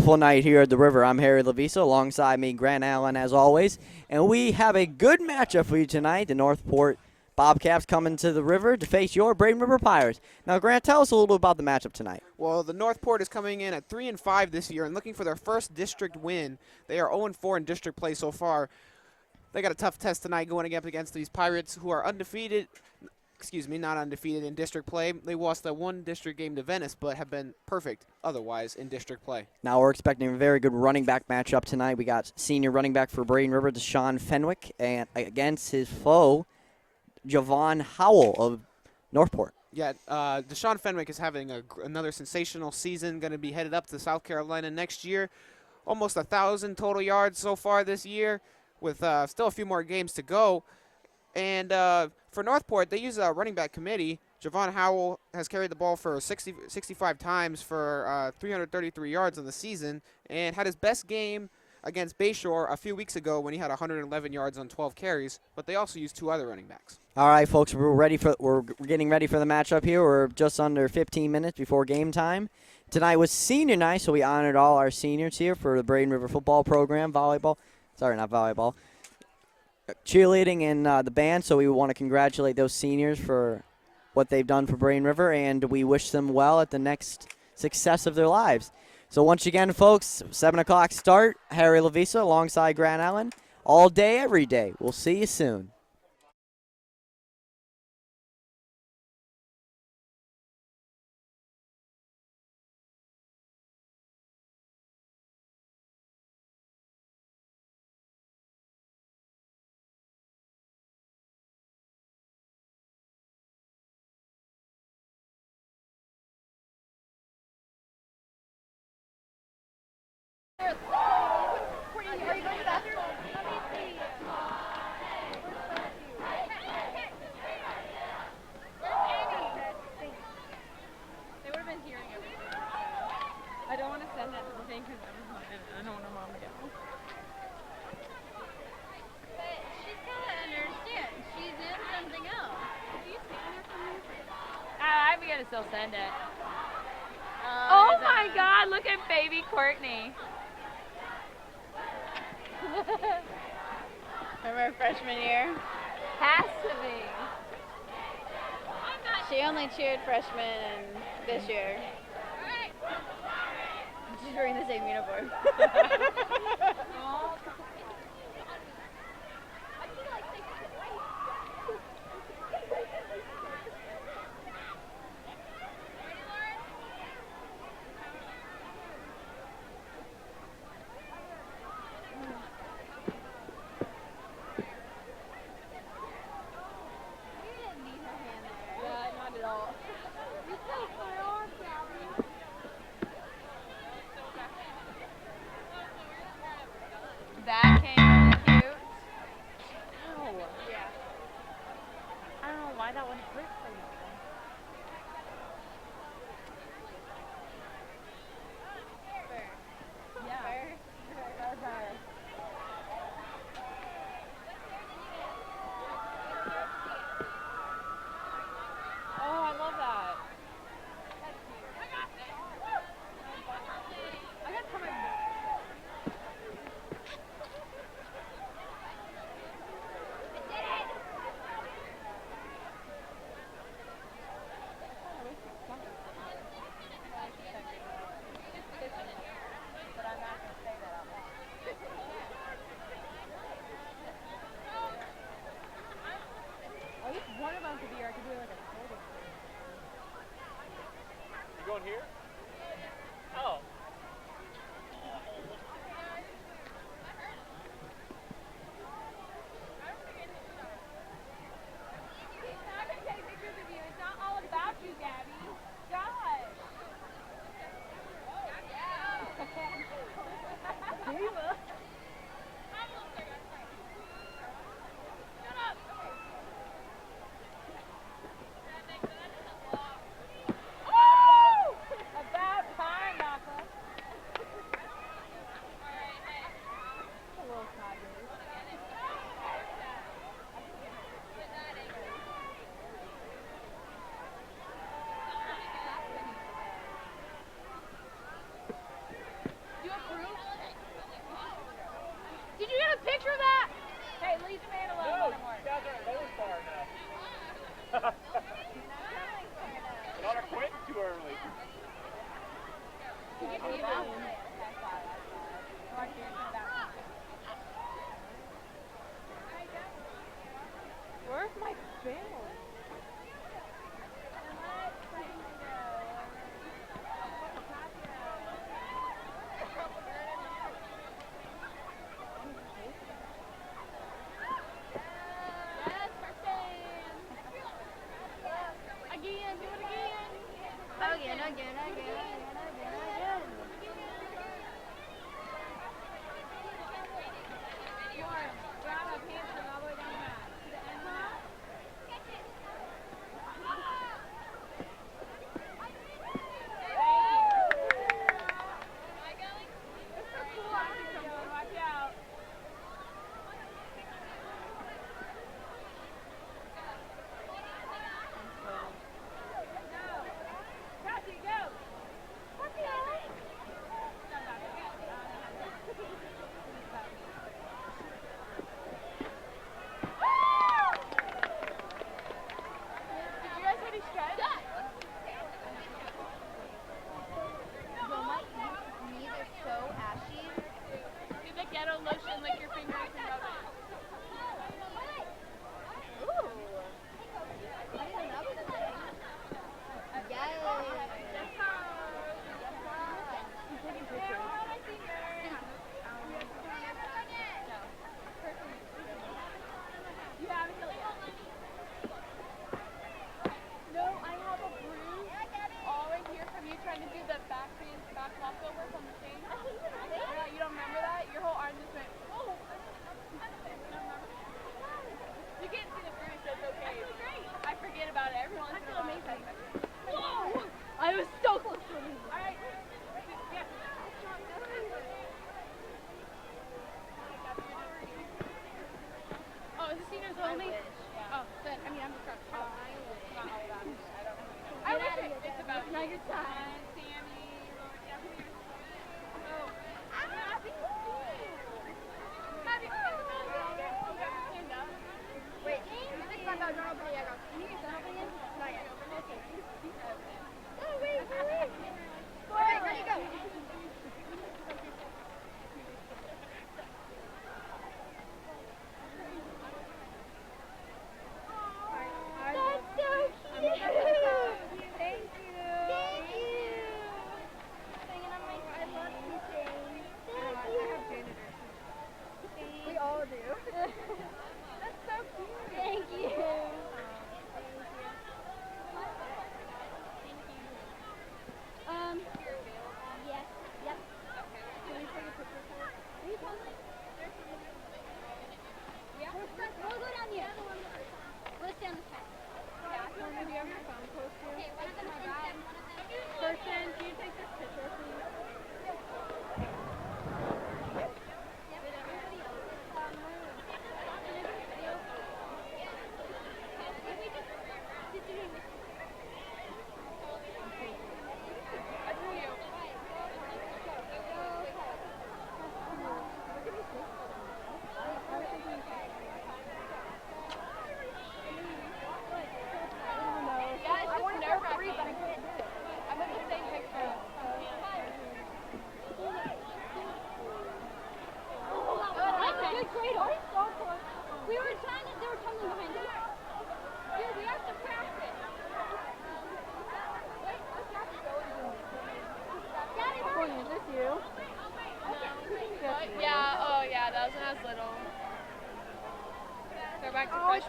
beautiful night here at the river. I'm Harry Lavisa, alongside me, Grant Allen, as always. And we have a good matchup for you tonight. The Northport Bobcats coming to the river to face your Braden River Pirates. Now, Grant, tell us a little bit about the matchup tonight. Well, the Northport is coming in at 3-5 this year and looking for their first district win. They are 0-4 in district play so far. They got a tough test tonight going up against these Pirates who are undefeated. Excuse me, not undefeated in district play. They lost that one district game to Venice, but have been perfect otherwise in district play. Now we're expecting a very good running back matchup tonight. We got senior running back for Braden River, Deshaun Fenwick, and against his foe, Javon Howell of Northport. Yeah, Deshaun Fenwick is having another sensational season, going to be headed up to South Carolina next year. Almost 1,000 total yards so far this year, with still a few more games to go. And for Northport, they use a running back committee. Javon Howell has carried the ball for 65 times for 333 yards in the season and had his best game against Bayshore a few weeks ago when he had 111 yards on 12 carries, but they also used 2 other running backs. All right, folks, we're getting ready for the matchup here. We're just under 15 minutes before game time. Tonight was senior night, so we honored all our seniors here for the Braden River football program, cheerleading and the band, so we want to congratulate those seniors for what they've done for Braden River, and we wish them well at the next success of their lives. So once again, folks, 7 o'clock start. Harry Lavisa alongside Grant Allen. All day, every day. We'll see you soon. Still send it. Oh my God, look at baby Courtney. Remember freshman year? Has to be. She only cheered freshmen this year. She's wearing the same uniform. That came really cute. Oh. Yeah. I don't know why that one hurt so much. Yeah. Oh, I love that. I got to come in. One of them could be, or I could do like a photo. You going here? Oh. I can take pictures of you. It's not all about you, Gabby. Gosh. Diva.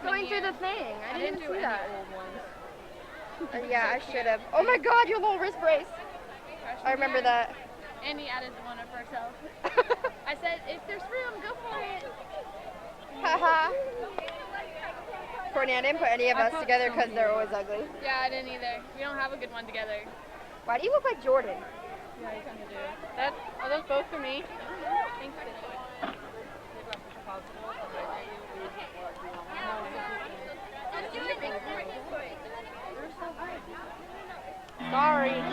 Going through the thing. I didn't see that. Yeah, I should have. Oh my God, your little wrist brace. I remember that. Andy added one of herself. I said, if there's room, go for it. Haha. Courtney, I didn't put any of us together because they're always ugly. Yeah, I didn't either. We don't have a good one together. Why do you look like Jordan? Yeah, you kind of do. Are those both for me? Thanks. Sorry.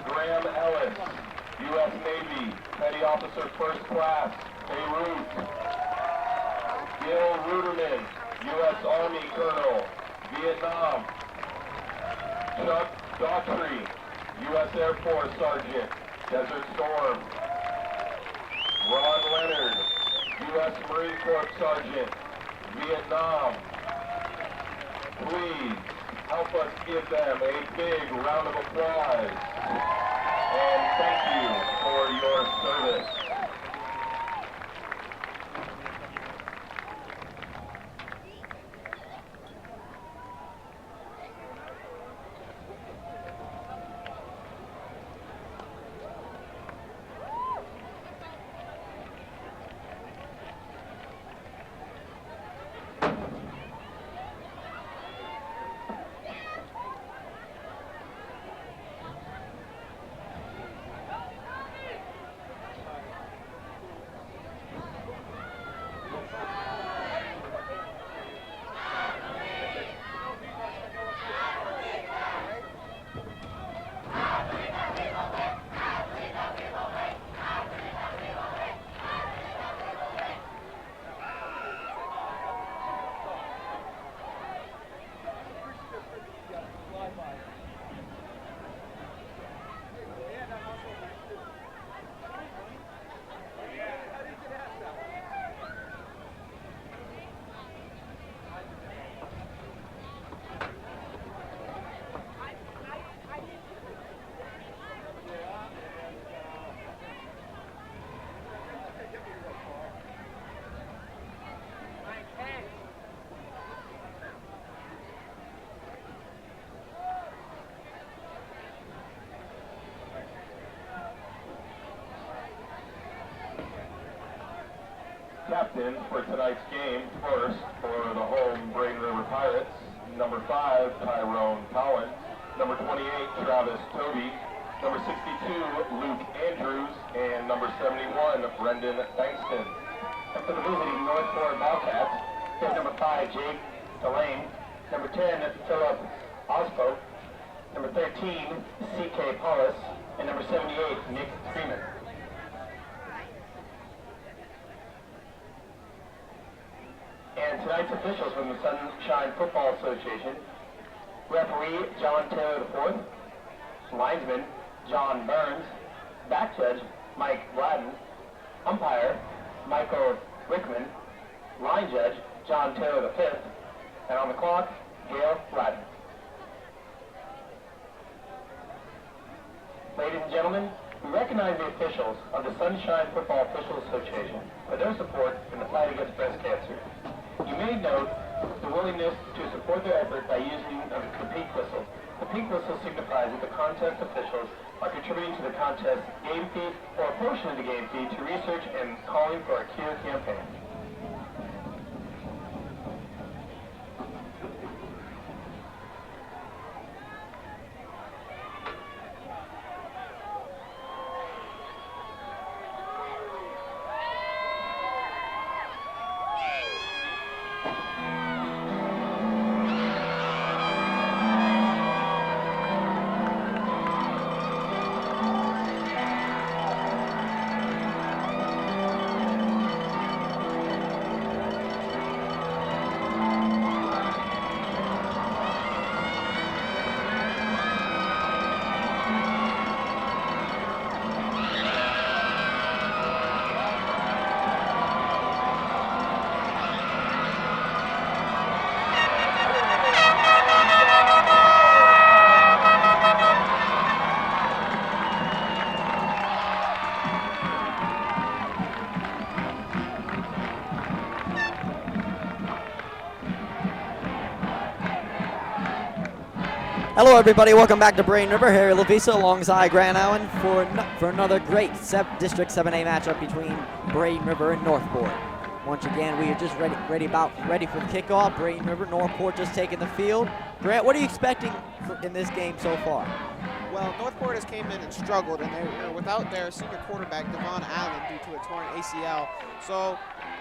Graham Ellis, U.S. Navy, Petty Officer First Class, Beirut. Gil Ruderman, U.S. Army Colonel, Vietnam. Chuck Daughtry, U.S. Air Force Sergeant, Desert Storm. Ron Leonard, U.S. Marine Corps Sergeant, Vietnam. Please help us give them a big round of applause. And thank you for your service. Captain for tonight's game, first for the home Braden River Pirates, number 5, Tyrone Cowan, number 28, Travis Toby, number 62, Luke Andrews, and number 71, Brendan Bankston. And for the visiting Northport Bobcats, there's number 5, Jake Delane, number 10, Philip Ospo, number 13, C.K. Paulus, and number 78, Nick Freeman. And tonight's officials from the Sunshine Football Association: referee John Taylor IV, linesman John Burns, back judge Mike Braden, umpire Michael Rickman, line judge John Taylor V, and on the clock, Gail Braden. Ladies and gentlemen, we recognize the officials of the Sunshine Football Officials Association for their support in the fight against breast cancer. You may note the willingness to support their effort by using the pink whistle. The pink whistle signifies that the contest officials are contributing to the contest game fee or a portion of the game fee to research and calling for a cure campaign. Hello, everybody. Welcome back to Braden River. Harry LaVisa alongside Grand Island for another great District 7A matchup between Braden River and Northport. Once again, we are just ready for the kickoff. Braden River, Northport just taking the field. Grant, what are you expecting in this game so far? Well, Northport has came in and struggled, and they're without their senior quarterback, Devon Allen, due to a torn ACL. So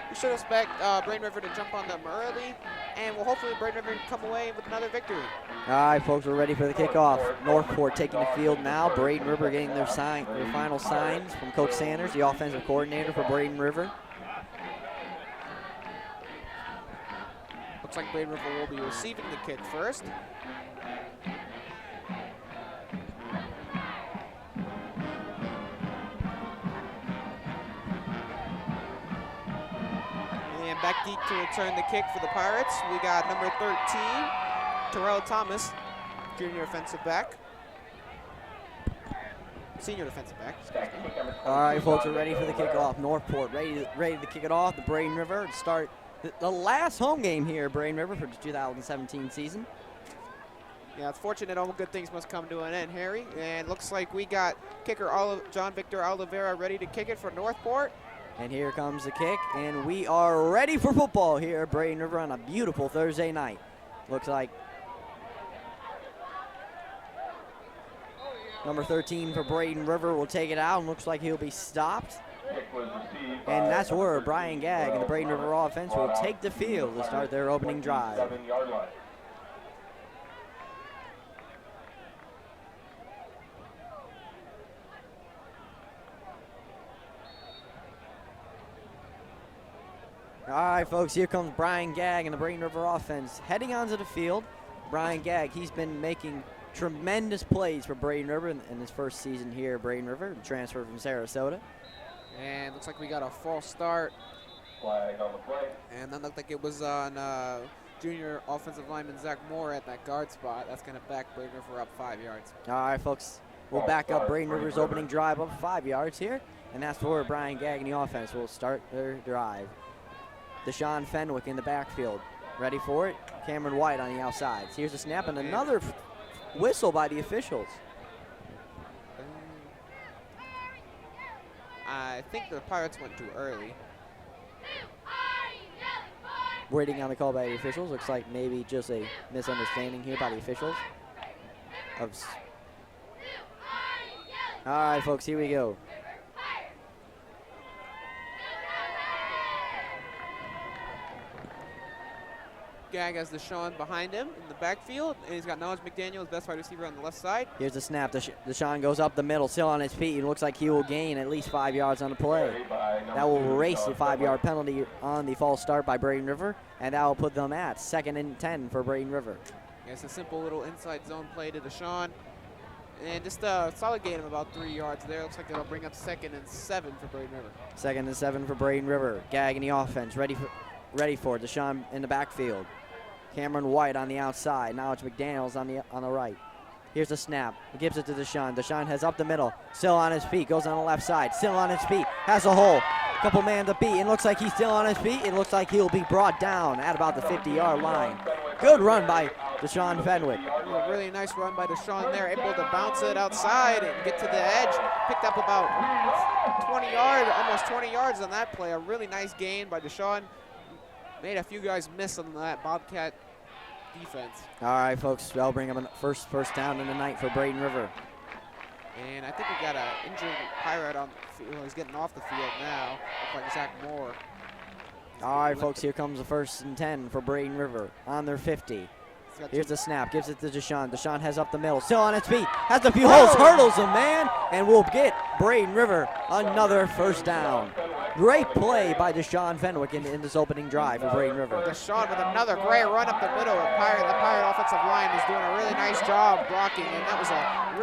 we should expect Braden River to jump on them early, and we'll hopefully Braden River come away with another victory. All right, folks, we're ready for the kickoff. Northport taking the field now. Braden River getting their final signs from Coach Sanders, the offensive coordinator for Braden River. Looks like Braden River will be receiving the kick first. And back deep to return the kick for the Pirates. We got number 13, Terrell Thomas, junior defensive back. Senior defensive back. All right, folks, we're ready for the kickoff. Northport ready to kick it off. The Braden River to start the last home game here at Braden River for the 2017 season. Yeah, it's fortunate all good things must come to an end, Harry. And looks like we got kicker John Victor Oliveira ready to kick it for Northport. And here comes the kick, and we are ready for football here at Braden River on a beautiful Thursday night. Looks like number 13 for Braden River will take it out, and looks like he'll be stopped. And that's where Brian Gagg and the Braden River offense will take the field to start their opening drive. All right, folks, here comes Brian Gagg and the Braden River offense heading onto the field. Brian Gagg, he's been making tremendous plays for Braden River in his first season here at Braden River, transferred from Sarasota. And looks like we got a false start. Flag on the play. And that looked like it was on junior offensive lineman Zach Moore at that guard spot. That's going to back Braden River up 5 yards. All right, folks, we'll back up Braden River's opening drive up 5 yards here, and that's where Brian Gagg and the offense will start their drive. Deshaun Fenwick in the backfield. Ready for it? Cameron White on the outside. Here's a snap and another whistle by the officials. I think the Pirates went too early. Waiting on the call by the officials. Looks like maybe just a misunderstanding here by the officials. All right, folks, here we go. Gagg has Deshaun behind him in the backfield, and he's got Knowledge McDaniel, his best wide receiver, on the left side. Here's the snap. Deshaun goes up the middle, still on his feet. It looks like he will gain at least 5 yards on the play. That will erase the 5-yard penalty on the false start by Braden River, and that will put them at 2nd and 10 for Braden River. Yeah, it's a simple little inside zone play to Deshaun, and just a solid gain of about 3 yards there. Looks like it'll bring up 2nd and 7 for Braden River. 2nd and 7 for Braden River. Gagg in the offense, ready for it. Deshaun in the backfield. Cameron White on the outside. Now it's McDaniels on the right. Here's the snap. He gives it to Deshaun. Deshaun heads up the middle. Still on his feet. Goes on the left side. Still on his feet. Has a hole. Couple man to beat. It looks like he's still on his feet. It looks like he'll be brought down at about the 50-yard line. Good run by Deshaun Fenwick. A really nice run by Deshaun there. Able to bounce it outside and get to the edge. Picked up about 20 yards, almost 20 yards on that play. A really nice gain by Deshaun. Made a few guys miss on that Bobcat defense. All right, folks, that'll bring up a first down in the night for Braden River. And I think we got an injured Pirate on the field. He's getting off the field now. Looks like Zach Moore. All right, folks, here comes the 1st and 10 for Braden River on their 50. Here's the snap, gives it to Deshaun. Deshaun has up the middle, still on his feet, has a few holes, hurdles him, man, and we'll get Braden River another 1st down. Great play by Deshaun Fenwick in this opening drive for Braden River. Deshaun with another great run up the middle. The Pirate offensive line is doing a really nice job blocking, and that was a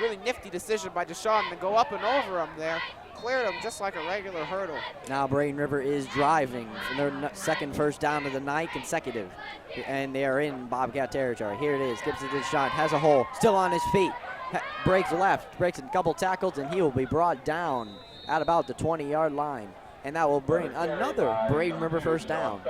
really nifty decision by Deshaun to go up and over him there. Cleared him just like a regular hurdle. Now Braden River is driving for their 2nd 1st down of the night consecutive, and they are in Bobcat territory. Here it is, gives it to Deshaun, has a hole, still on his feet, breaks left, breaks a couple tackles, and he will be brought down at about the 20-yard line, and that will bring another Braden River 1st down.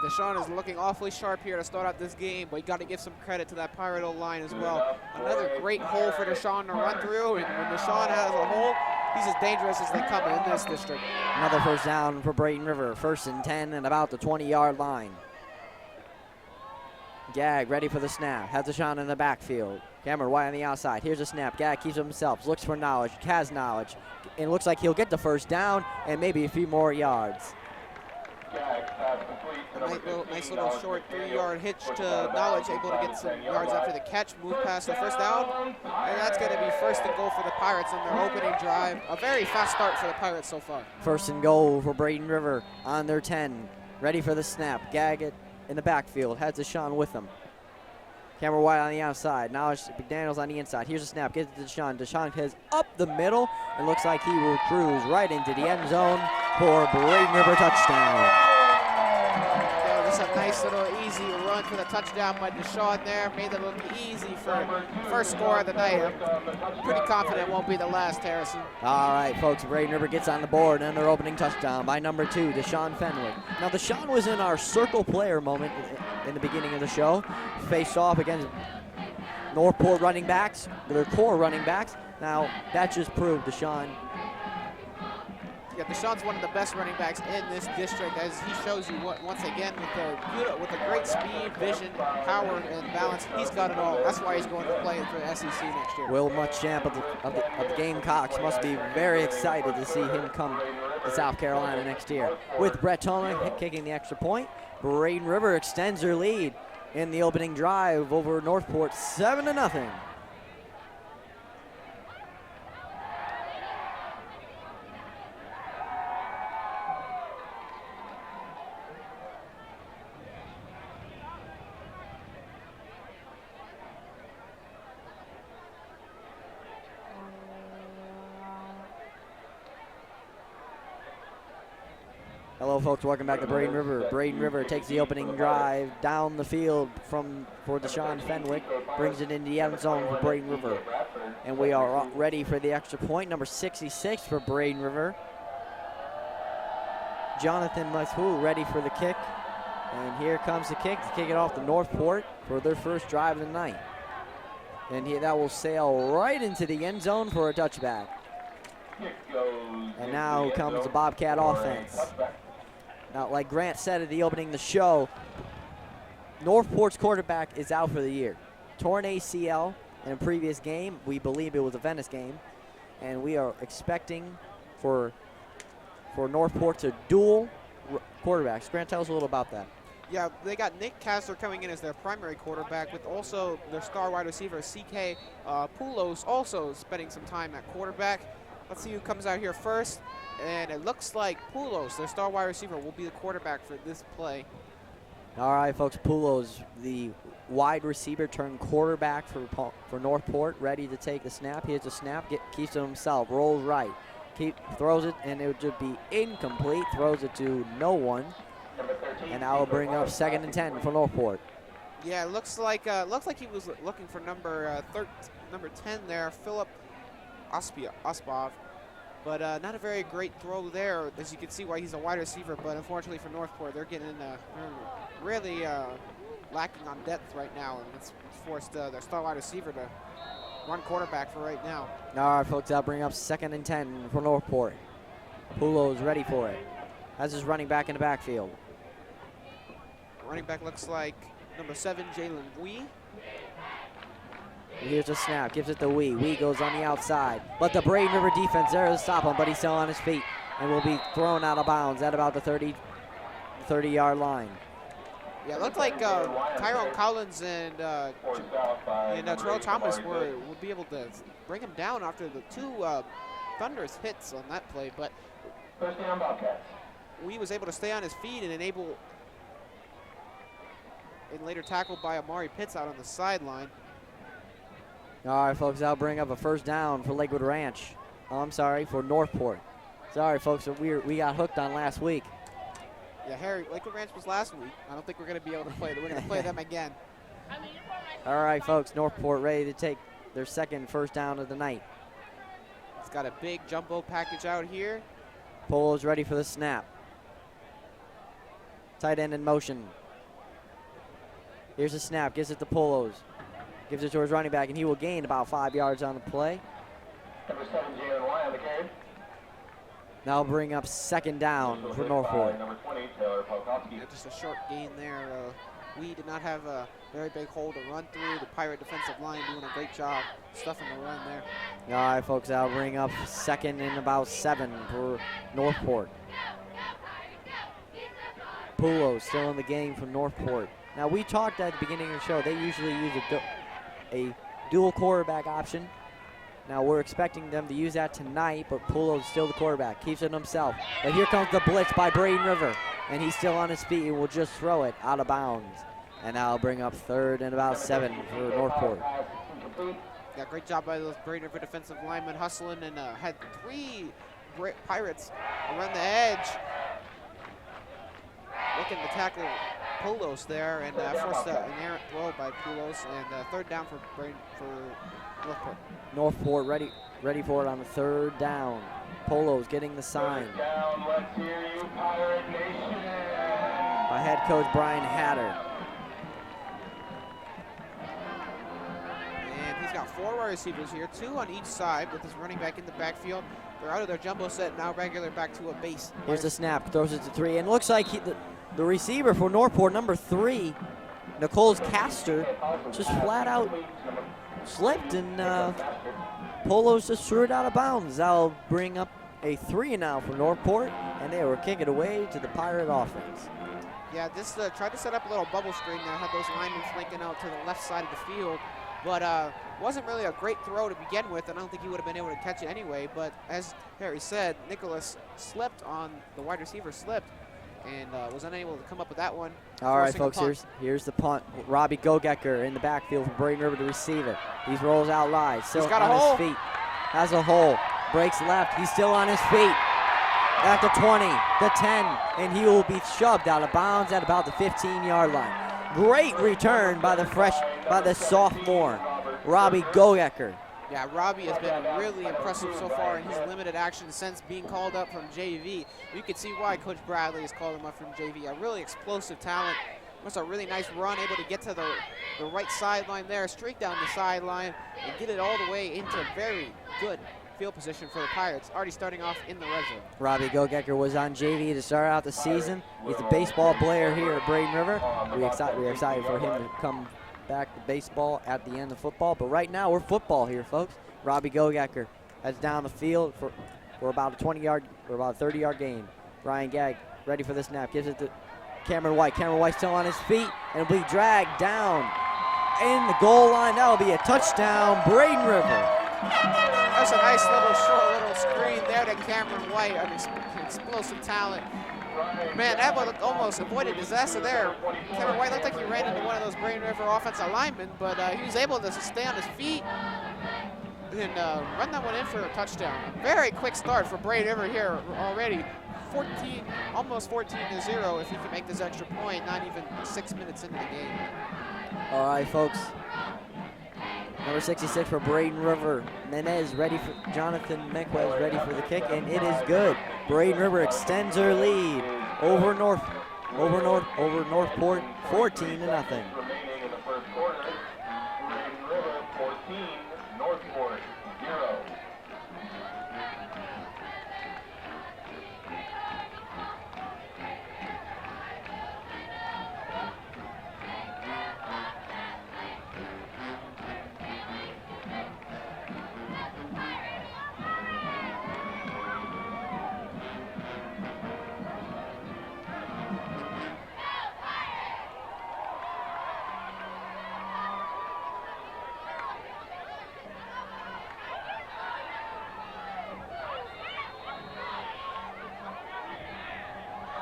Deshaun is looking awfully sharp here to start out this game, but you got to give some credit to that Pirate O-line as well. Another great hole for Deshaun to run through, and when Deshaun has a hole, he's as dangerous as they come in this district. Another 1st down for Braden River, 1st and 10 and about the 20-yard line. Gag ready for the snap. Has a shot in the backfield. Cameron White on the outside. Here's a snap. Gag keeps it himself. Looks for Knowledge. Has Knowledge. And looks like he'll get the first down and maybe a few more yards. Nice little short 3-yard hitch to Knowledge, able to get some yards after the catch, move past the first down, and that's going to be first and goal for the Pirates on their opening drive. A very fast start for the Pirates so far. First and goal for Braden River on their 10. Ready for the snap. Gag it in the backfield. Has Deshaun with him. Cameron White on the outside. Knowledge McDaniels on the inside. Here's a snap. Gets it to Deshaun. Deshaun heads up the middle and looks like he will cruise right into the end zone for Braden River touchdown. Just a nice little easy run for the touchdown by Deshaun there. Made it look easy for first score of the night. I'm pretty confident it won't be the last, Harrison. All right, folks. Braden River gets on the board and their opening touchdown by number 2, Deshaun Fenwick. Now, Deshaun was in our circle player moment in the beginning of the show. Faced off against Northport running backs, their core running backs. Now, that just proved Deshaun. Yeah, Deshaun's one of the best running backs in this district, as he shows you once again with a great speed, vision, power, and balance. He's got it all. That's why he's going to play for the SEC next year. Will Muschamp of the Gamecocks must be very excited to see him come to South Carolina next year. With Brett Tolman kicking the extra point, Braden River extends their lead in the opening drive over Northport 7-0. Hello, folks. Welcome back to Braden River. Braden River takes the opening drive down the field for Deshaun Fenwick. Brings it into the end zone for Braden River. And we are ready for the extra point. Number 66 for Braden River. Jonathan Mathou ready for the kick. And here comes the kick to kick it off to Northport for their first drive of the night. And that will sail right into the end zone for a touchback. And now comes the Bobcat offense. Now, like Grant said at the opening of the show, Northport's quarterback is out for the year. Torn ACL in a previous game. We believe it was a Venice game. And we are expecting for Northport to dual quarterbacks. Grant, tell us a little about that. Yeah, they got Nick Kessler coming in as their primary quarterback, with also their star wide receiver, C.K. Poulos, also spending some time at quarterback. Let's see who comes out here first. And it looks like Poulos, their star wide receiver, will be the quarterback for this play. All right, folks. Poulos, the wide receiver turned quarterback for Northport, ready to take the snap. Here's the snap. Keeps it himself. Rolls right. Throws it, and it would just be incomplete. Throws it to no one. And that will bring up 2nd and 10 for Northport. Yeah, it looks like he was looking for number 10 there, Philip Ospov. But not a very great throw there, as you can see why he's a wide receiver. But unfortunately for Northport, they're really lacking on depth right now, and it's forced their star wide receiver to run quarterback for right now. All right, folks, that'll bring up 2nd and 10 for Northport. Poulos ready for it. That's his running back in the backfield. Running back looks like number 7, Jalen Wee. Here's a snap, gives it to Wee. Wee goes on the outside, but the Braden River defense there to stop him, but he's still on his feet and will be thrown out of bounds at about the 30-yard line. Yeah, it looked like Tyrone Collins and Terrell Thomas would be able to bring him down after the 2 thunderous hits on that play, but First down, Bobcats. Wee was able to stay on his feet and later tackled by Amari Pitts out on the sideline. All right, folks, that'll bring up a first down for Lakewood Ranch. Oh, I'm sorry, for Northport. Sorry, folks, we got hooked on last week. Yeah, Harry, Lakewood Ranch was last week. I don't think we're going to be able to play. We're going to play them again. All right, folks, Northport ready to take their second first down of the night. It's got a big jumbo package out here. Polo's ready for the snap. Tight end in motion. Here's a snap, gives it to Polos. Gives it to his running back, and he will gain about 5 yards on the play. Number 7, Jalen White on the carry. Now bring up 2nd down for Northport. Number 20, Taylor Polkowski. Yeah, just a short gain there we did not have a very big hole to run through. The Pirate defensive line doing a great job stuffing the run there. All right, folks, that'll bring up 2nd and about 7 for Northport. Pulo still in the game from Northport. Now, we talked at the beginning of the show, they usually use a dual quarterback option. Now, we're expecting them to use that tonight, but Pulo's still the quarterback, keeps it himself. But here comes the blitz by Braden River, and he's still on his feet and will just throw it out of bounds. And that'll bring up 3rd and about 7 for Northport. Yeah, great job by those Braden River defensive linemen hustling, and had 3 Pirates around the edge looking to tackle Poulos there, and forced an errant throw by Poulos, and 3rd down for Northport. Northport ready for it on the 3rd down. Polo's getting the sign Down, let's hear you, Pirate Nation. by head coach Brian Hatter. And he's got 4 wide receivers here, 2 on each side with his running back in the backfield. They're out of their jumbo set now, regular back to a base. Here's the snap, throws it to 3, and looks like the receiver for Northport, number 3, Nicole's Castor, just flat out slipped, and Polo's just threw it out of bounds. That'll bring up a 3 now for Northport, and they will kick it away to the Pirate offense. Yeah, this tried to set up a little bubble screen there, had those linemen flanking out to the left side of the field, but wasn't really a great throw to begin with, and I don't think he would have been able to catch it anyway. But as Harry said, Nicholas slipped on the wide receiver, and was unable to come up with that one. All right, folks, here's the punt. Robbie Gogecker in the backfield for Braden River to receive it. He rolls out wide, still He's got on a hole. his feet. Has a hole, breaks left, he's still on his feet. At the 20, the 10, and he will be shoved out of bounds at about the 15-yard line. Great return by the sophomore, Robbie Gogecker. Yeah, Robbie has been really impressive so far in his limited action since being called up from JV. You can see why Coach Bradley has called him up from JV. A really explosive talent. Was a really nice run, able to get to the right sideline there, streak down the sideline, and get it all the way into very good field position for the Pirates, already starting off in the red zone. Robbie Gogecker was on JV to start out the season. He's a baseball player here at Braden River. We're excited for him to come back to baseball at the end of football, but right now we're football here, folks. Robbie Gogecker heads down the field for about a 20-yard or about a 30-yard gain. Ryan Gagg ready for the snap, gives it to Cameron White. Cameron White still on his feet, and it'll be dragged down in the goal line. That'll be a touchdown, Braden River. That's a nice short screen there to Cameron White, an explosive talent. Man, that was almost avoided disaster there. Cameron White looked like he ran into one of those Braden River offensive linemen, but he was able to stay on his feet and run that one in for a touchdown. A very quick start for Braden River here already. Almost 14-0 if he can make this extra point, not even 6 minutes into the game. All right, folks. Number 66 for Braden River. Jonathan Mequez ready for the kick, and it is good. Braden River extends their lead over Northport, 14-0. Remaining in the first quarter, Braden River 14, Northport 0.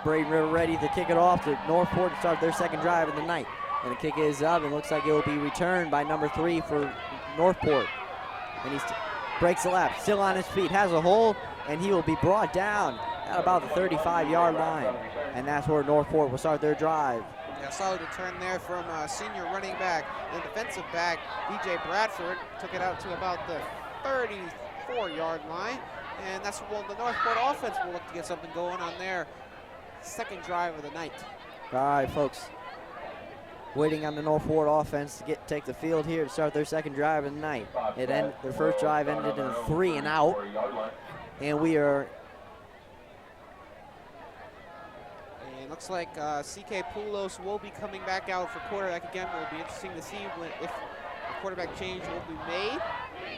Braden River ready to kick it off to Northport to start their second drive of the night. And the kick is up, and looks like it will be returned by number 3 for Northport. And he breaks the left, still on his feet, has a hole, and he will be brought down at about the 35-yard line. And that's where Northport will start their drive. Yeah, solid return there from senior running back, the defensive back, DJ Bradford, took it out to about the 34-yard line. And that's where the Northport offense will look to get something going on their second drive of the night. All right, folks. Waiting on the Northport offense to take the field here to start their second drive of the night. Their first drive ended in a 3 and out. And we are... And Looks like CK Poulos will be coming back out for quarterback again. It will be interesting to see if a quarterback change will be made.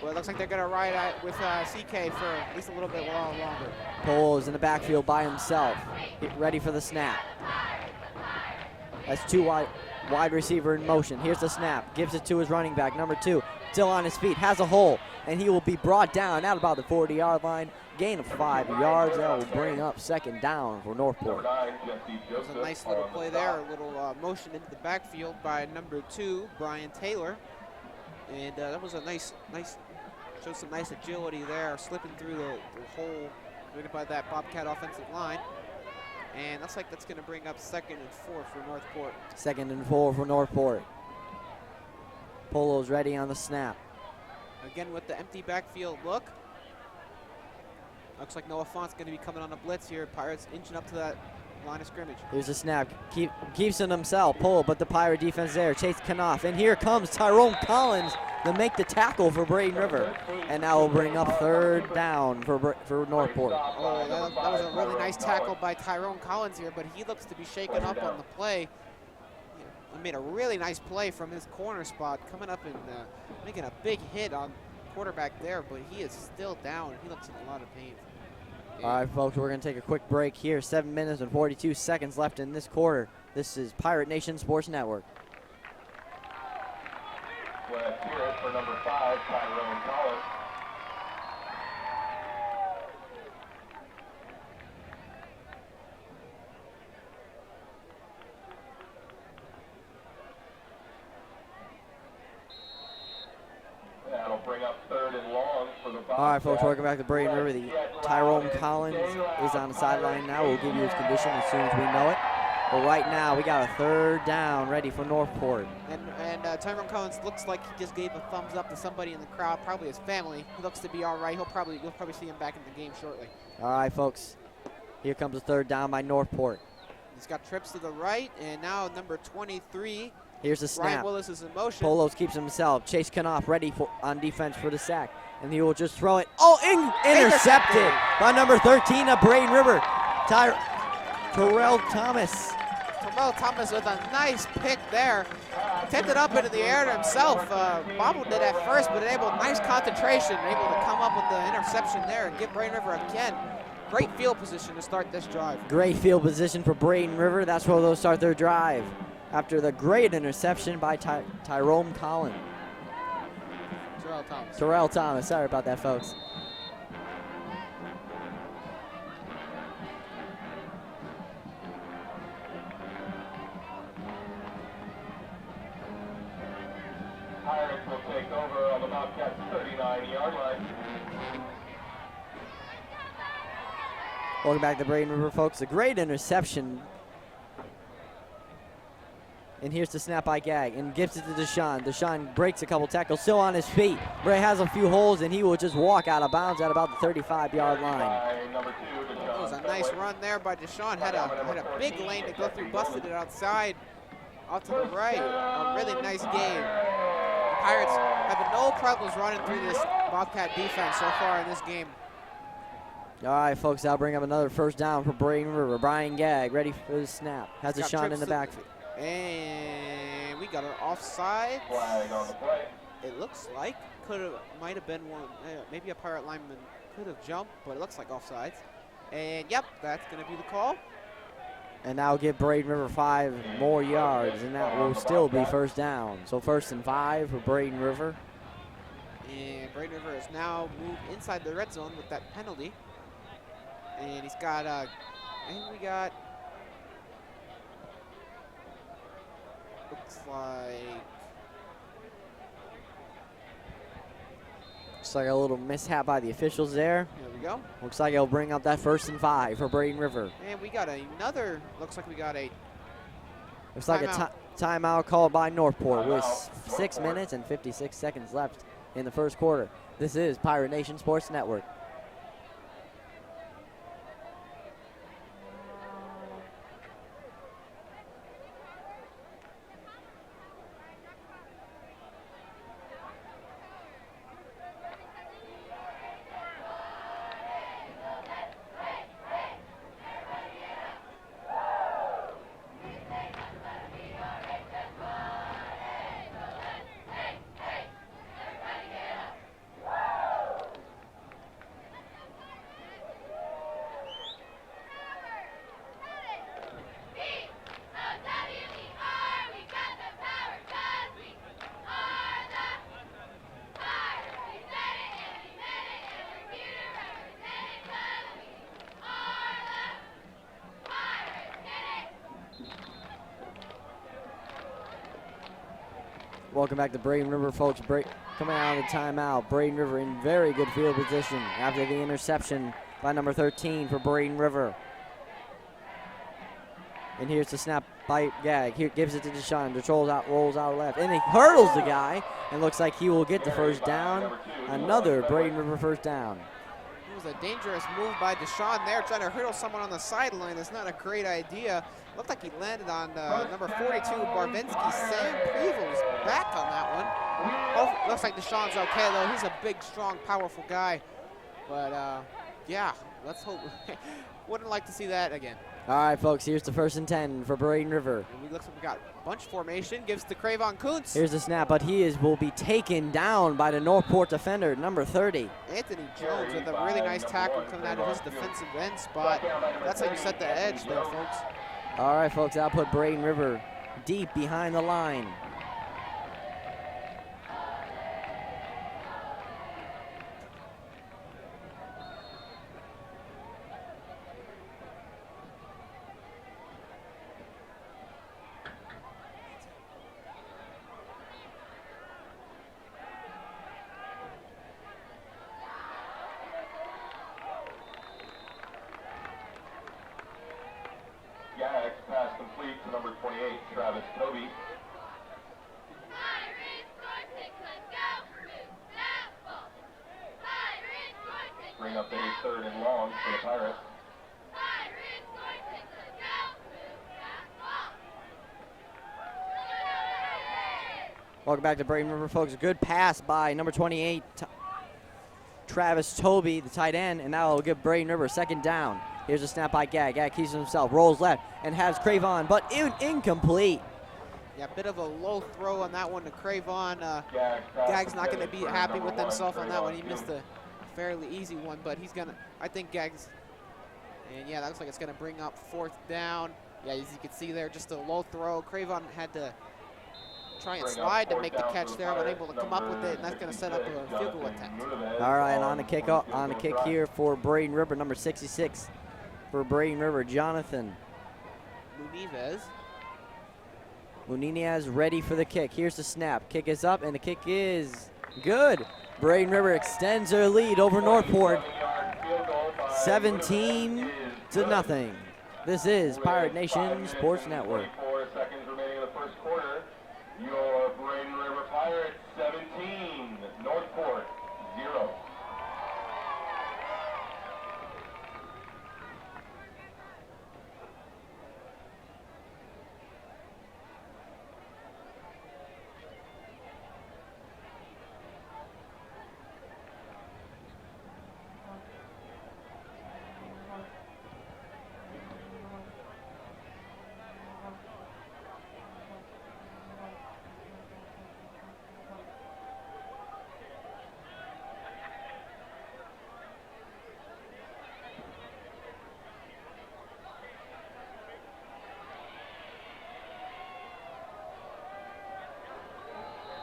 But it looks like they're going to ride out with CK for at least a little bit longer. Poulos in the backfield by himself. Get ready for the snap. That's two wide receiver in motion. Here's the snap. Gives it to his running back, number 2. Still on his feet. Has a hole. And he will be brought down at about the 40-yard line. Gain of 5 yards. That will bring up second down for Northport. There's a nice little play there. A little motion into the backfield by number 2, Brian Taylor. And that was a nice, showed some nice agility there, slipping through the hole created by that Bobcat offensive line. And looks like that's going to bring up 2nd and 4 for Northport. 2nd and 4 for Northport. Polo's ready on the snap. Again with the empty backfield look. Looks like Noah Font's going to be coming on a blitz here. Pirates inching up to that line of scrimmage. Here's a snap. Keeps it himself. Polo, but the Pirate defense there. Chase Knopf. And here comes Tyrone Collins to make the tackle for Braden River. And now will bring up 3rd down for Northport. Oh, that was a really nice tackle by Tyrone Collins here, but he looks to be shaken up on the play. He made a really nice play from his corner spot, coming up and making a big hit on quarterback there, but he is still down. He looks in a lot of pain. All right, folks, we're going to take a quick break here. 7 minutes and 42 seconds left in this quarter. This is Pirate Nation Sports Network. Let's hear it for number 5, Tyrone Collins. That'll bring up 3rd and long for the Bobcats. All right, folks, welcome back to Braden River. The Tyrone Collins is on the sideline now. We'll give you his condition as soon as we know it. But right now, we got a 3rd down ready for Northport. And Tyrone Collins looks like he just gave a thumbs up to somebody in the crowd, probably his family. He looks to be all right. You'll probably see him back in the game shortly. All right, folks. Here comes a 3rd down by Northport. He's got trips to the right, and now number 23. Here's the snap. Ryan Willis is in motion. Polos keeps himself. Chase Knopf ready on defense for the sack. And he will just throw it. Oh, intercepted by number 13 of Braden River. Terrell Thomas. Terrell Thomas with a nice pick there. Tipped it up into the air to himself. Bobbled it at first, but nice concentration. Able to come up with the interception there and give Braden River again. Great field position to start this drive. Great field position for Braden River. That's where they'll start their drive after the great interception by Tyrone Collins. Terrell Thomas. Sorry about that, folks. Pirates will take over on the Bobcats' 39-yard line. Welcome back to Braden River, folks. A great interception. And here's the snap by Gag and gives it to Deshaun. Deshaun breaks a couple tackles, still on his feet. Bray has a few holes, and he will just walk out of bounds at about the 35-yard line. That was a nice run there by Deshaun. Had a big lane to go through, busted it outside, out to the right. A really nice game. The Pirates have no problems running through this Bobcat defense so far in this game. All right, folks, that'll bring up another 1st down for Braden River. Brian Gag ready for the snap. Has Deshaun in the backfield. And we got an offside. Flag on the play. It looks like might have been one. Maybe a Pirate lineman could have jumped, but it looks like offsides. And yep, that's going to be the call. And that'll give Braden River 5 more yards, and that will still be 1st down. So 1st and 5 for Braden River. And Braden River has now moved inside the red zone with that penalty. And he's got, and we got, looks like a little mishap by the officials there. There we go. Looks like it'll bring up that 1st and 5 for Braden River. And we got another, looks like we got a Looks like a timeout called by Northport with 6 minutes and 56 seconds left in the 1st quarter. This is Pirate Nation Sports Network. Welcome back to Braden River, folks. Coming out of the timeout, Braden River in very good field position after the interception by number 13 for Braden River. And here's the snap by Gag. Here gives it to Deshaun. Rolls out left. And he hurdles the guy and looks like he will get the first down. Another Braden River first down. It was a dangerous move by Deshaun there, trying to hurdle someone on the sideline. That's not a great idea. Looked like he landed on number 42, Barvinsky. Sam Prevel's back on that one. Oh, looks like Deshaun's okay, though. He's a big, strong, powerful guy. But, yeah, let's hope. Wouldn't like to see that again. All right, folks, here's the 1st and 10 for Braden River. And looks like we got bunch formation. Gives to Cravon Kuntz. Here's the snap, but will be taken down by the Northport defender, number 30. Anthony Jones with a really nice tackle coming out of his defensive end spot. That's how you set the edge there, folks. All right, folks, that'll put Braden River deep behind the line. Gag's pass complete to number 28, Travis Toby. Bring up a 3rd and long for the Pirates. Welcome back to Braden River, folks. A good pass by number 28, Travis Toby, the tight end, and that will give Braden River a 2nd down. Here's a snap by Gag. Gag keeps it himself, rolls left, and has Cravon, but incomplete. Yeah, bit of a low throw on that one to Cravon. Gag's not going to be happy with himself on that one. He missed a fairly easy one, but he's going to, I think Gag's, and yeah, that looks like it's going to bring up 4th down. Yeah, as you can see there, just a low throw. Cravon had to try and slide to make the catch there, unable to come up with it, and that's going to set up a field goal attempt. All right, and on the kick here for Braden River, number 66 for Braden River, Jonathan Munez ready for the kick. Here's the snap. Kick is up, and the kick is good. Braden River extends their lead over Northport, 17-0. This is Pirate Nation Sports Network. 4 seconds remaining in the first quarter. Your Braden River Pirates 17, Northport 0.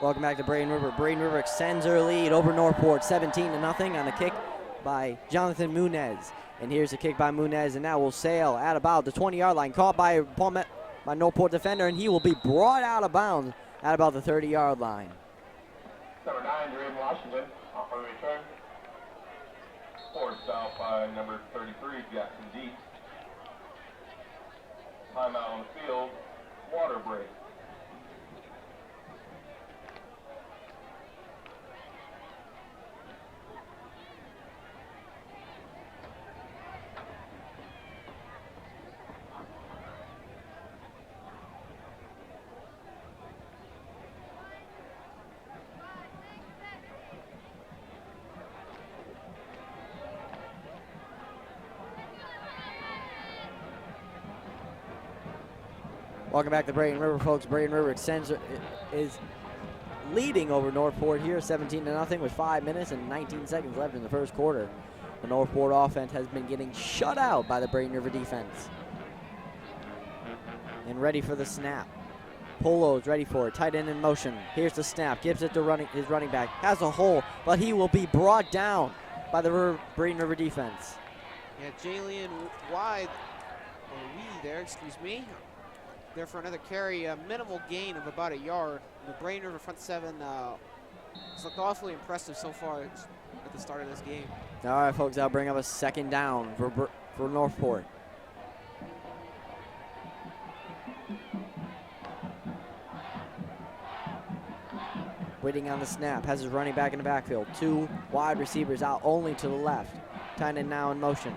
Welcome back to Braden River. Braden River extends their lead over Northport, 17-0 on the kick by Jonathan Munez. And here's the kick by Munez, and now will sail at about the 20-yard line, caught by Northport defender, and he will be brought out of bounds at about the 30-yard line. Number 9, Braden Washington, off on the return. Forced out by number 33, Jackson Deep. Timeout on the field, water break. Welcome back to Braden River, folks. Braden River is leading over Northport here, 17-0 with 5 minutes and 19 seconds left in the first quarter. The Northport offense has been getting shut out by the Braden River defense. And ready for the snap. Polo's ready for it. Tight end in motion. Here's the snap. Gives it to his running back. Has a hole, but he will be brought down by the Braden River defense. Yeah, Jalen Wide, or Wee there, excuse me. there for another carry, a minimal gain of about a yard. The Braden River front seven has looked awfully impressive so far at the start of this game. All right, folks, that'll bring up a second down for Northport. Waiting on the snap, has his running back in the backfield. 2 wide receivers out only to the left. Tight end now in motion.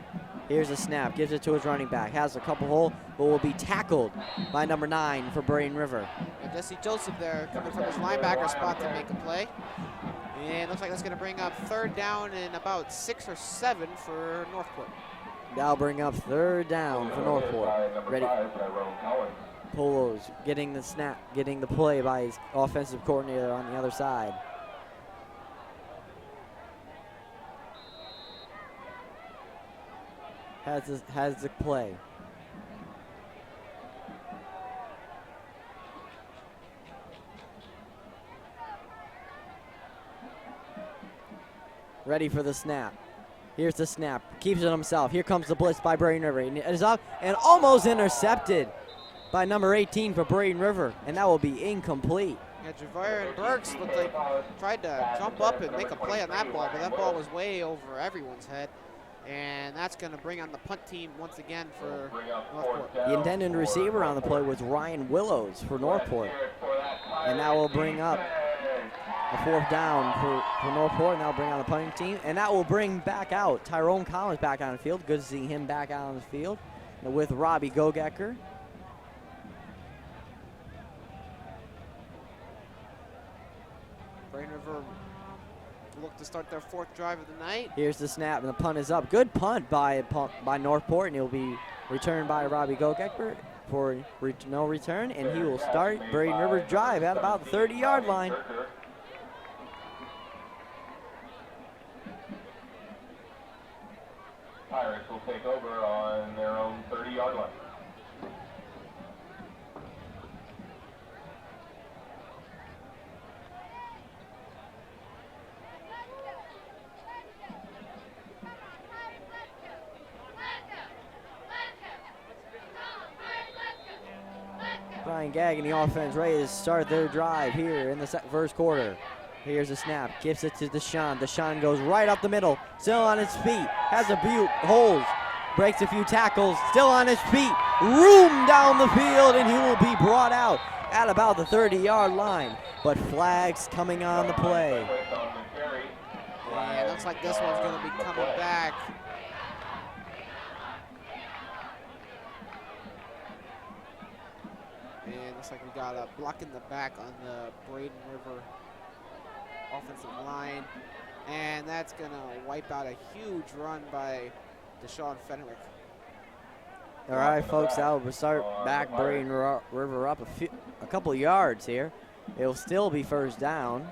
Here's the snap, gives it to his running back. Has a couple hole, but will be tackled by number 9 for Braden River. And Jesse Joseph there coming from his linebacker spot to make a play. And looks like that's going to bring up third down and about 6 or 7 for Northport. That'll bring up third down for Northport. Ready. Polos getting the snap, getting the play by his offensive coordinator on the other side. Has the play. Ready for the snap. Here's the snap. Keeps it himself. Here comes the blitz by Braden River. And it is up and almost intercepted by number 18 for Braden River. And that will be incomplete. Yeah, Javier and Burks looked like tried to jump up and make a play on that ball, but that ball was way over everyone's head. And that's going to bring on the punt team once again for Northport. The intended receiver on the play was Ryan Willows for Northport. And that will bring up a fourth down for Northport, and that will bring on the punting team. And that will bring back out Tyrone Collins back on the field. Good to see him back out on the field with Robbie Gogecker. Braden River look to start their 4th drive of the night. Here's the snap, and the punt is up. Good punt by Northport, and it will be returned by Robbie Gogecker for no return, and he will start Braden River's drive at about the 30-yard line. Pirates will take over on their own 30-yard line. Brian Gagg and the offense ready to start their drive here in the first quarter. Here's a snap, gives it to Deshaun. Deshaun goes right up the middle, still on his feet, has a few holes, breaks a few tackles, still on his feet, room down the field, and he will be brought out at about the 30-yard line. But flags coming on the play. Yeah, looks like this one's going to be coming back. And looks like we got a block in the back on the Braden River offensive line. And that's going to wipe out a huge run by Deshaun Fenwick. All right, folks, that will start back Braden River up a couple of yards here. It'll still be first down.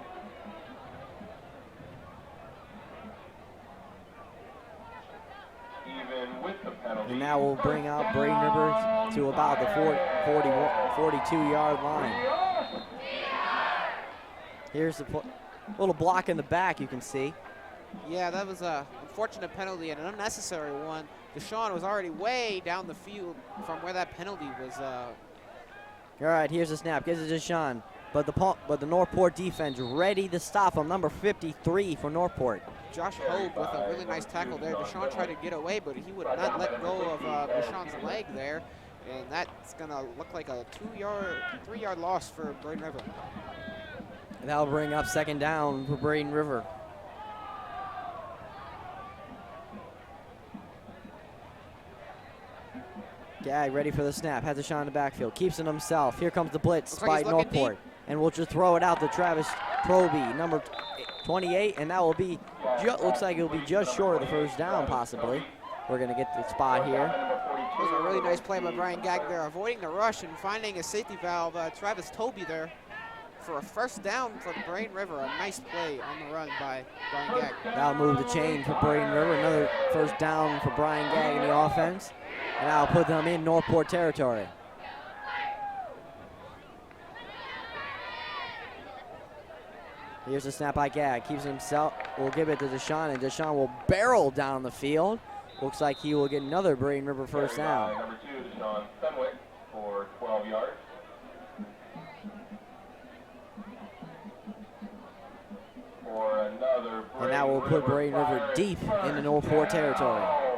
And that will bring out Braden River to about the 42-yard line. Here's the little block in the back you can see. Yeah, that was a unfortunate penalty and an unnecessary one. Deshaun was already way down the field from where that penalty was. All right, here's the snap. Gives it to Deshaun. But the Northport defense ready to stop him. Number 53 for Northport. Josh Hogue with a really nice tackle there. Deshaun tried to get away, but he would not let go of Deshaun's leg there. And that's going to look like a 3-yard loss for Braden River. And that'll bring up second down for Braden River. Gagg ready for the snap. Has Deshaun in the backfield. Keeps it himself. Here comes the blitz by Northport. And we'll just throw it out to Travis Proby, number 28. And that will be, looks like it'll be just short of the first down possibly. We're going to get the spot here. It was a really nice play by Brian Gagg there, avoiding the rush and finding a safety valve, Travis Toby there, for a first down for the Braden River. A nice play on the run by Brian Gagg. That'll move the chain for Braden River. Another first down for Brian Gagg in the offense. And that'll put them in Northport territory. Here's the snap by Gagg. Keeps himself. We'll give it to Deshaun, and Deshaun will barrel down the field. Looks like he will get another Braden River first down. Number 2, Deshaun Fenwick. for 12 yards. For another And that will put Braden River Pirates deep first into North Port territory. down.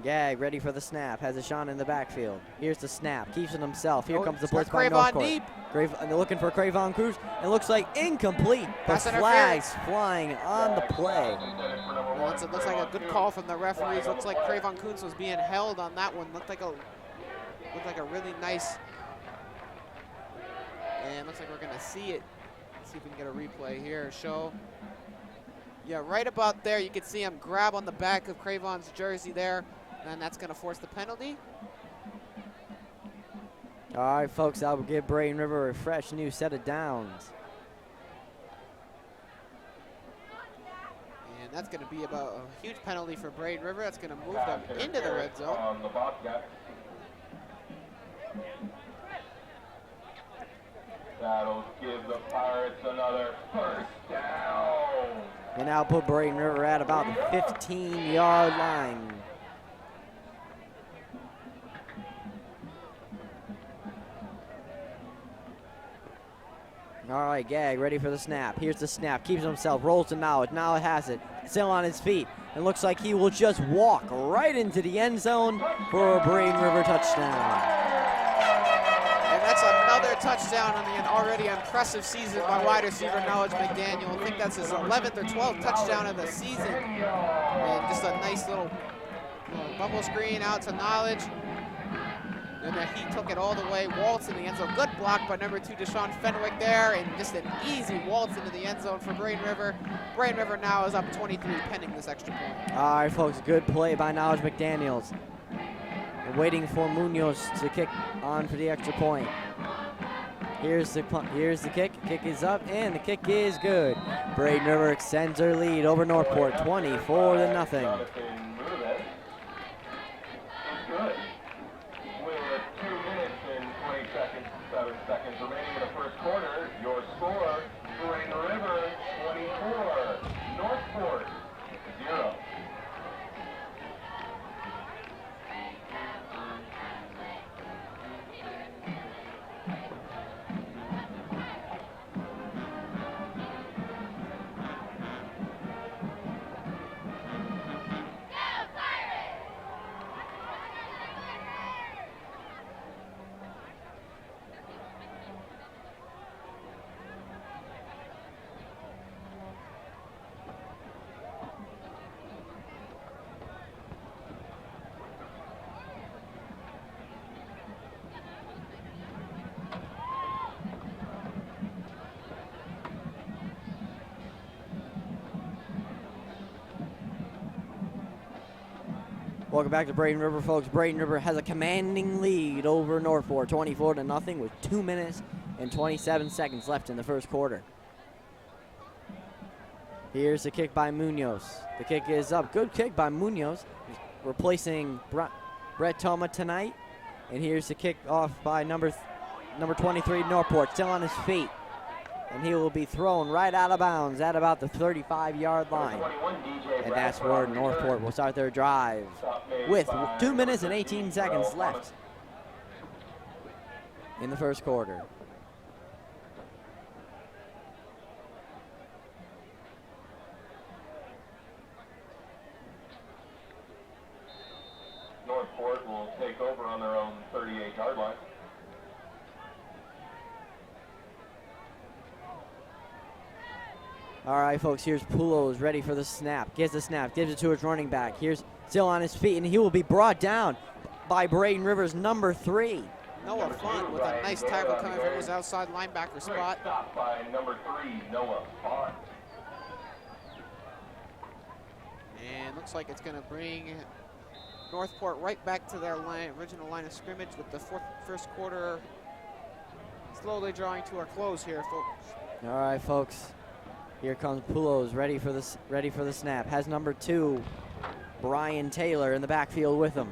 Gag ready for the snap. Has a shot in the backfield. Here's the snap. Keeps it himself. Here comes the it's got blitz by North Cravon Port. deep. And they're looking for Cravon Cruz. It looks like incomplete. The Pass flags flying on the play. Well, it looks like a good call from the referees. Looks like Cravon Kuntz was being held on that one. Looked like a really nice. And looks like we're gonna see it. Let's see if we can get a replay here. Show. Yeah, right about there. You can see him grab on the back of Cravon's jersey there, and that's gonna force the penalty. All right, folks, that will give Braden River a fresh new set of downs. And that's gonna be about a huge penalty for Braden River. That's gonna move them into the red zone. On the Bobcats. That'll give the Pirates another first down. And now put Braden River at about the 15-yard line. All right, Gag ready for the snap. Here's the snap. Keeps himself, rolls to Mallett. Now it has it. Still on his feet. It looks like he will just walk right into the end zone for a Braden River touchdown. And that's another touchdown on the already impressive season by wide receiver Knowledge McDaniel. I think that's his 11th or 12th touchdown of the season. And just a nice little bubble screen out to Knowledge. And then he took it all the way, waltz in the end zone. Good block by number 2, Deshaun Fenwick there, and just an easy waltz into the end zone for Braden River. Braden River now is up 23, pending this extra point. All right, folks, good play by Knowledge McDaniels. We're waiting for Munoz to kick on for the extra point. Here's the kick. Kick is up, and the kick is good. Braden River extends their lead over Northport, 24-0. Jonathan Murvez is good. With 2 minutes and 20 seconds, 7 seconds remaining in the first quarter, your score, Braden River 24, Northport 0. Welcome back to Braden River, folks. Braden River has a commanding lead over Northport, 24-0, with 2 minutes and 27 seconds left in the first quarter. Here's the kick by Munoz. The kick is up. Good kick by Munoz, replacing Brett Toma tonight. And here's the kick off by number 23, Northport, still on his feet. And he will be thrown right out of bounds at about the 35-yard line. And that's where Northport will start their drive with 2 minutes and 18 seconds left in the first quarter. Northport will take over on their own 38-yard line. All right, folks, here's Pulos ready for the snap. Gets the snap, gives it to his running back. Here's still on his feet, and he will be brought down by Braden River's number 3. Noah Font with a nice tackle coming from his outside linebacker spot. Stopped by number 3, Noah Font. And looks like it's going to bring Northport right back to their original line of scrimmage with the first quarter slowly drawing to a close here, folks. All right, folks. Here comes Pulos, ready for the snap. Has number 2, Brian Taylor, in the backfield with him.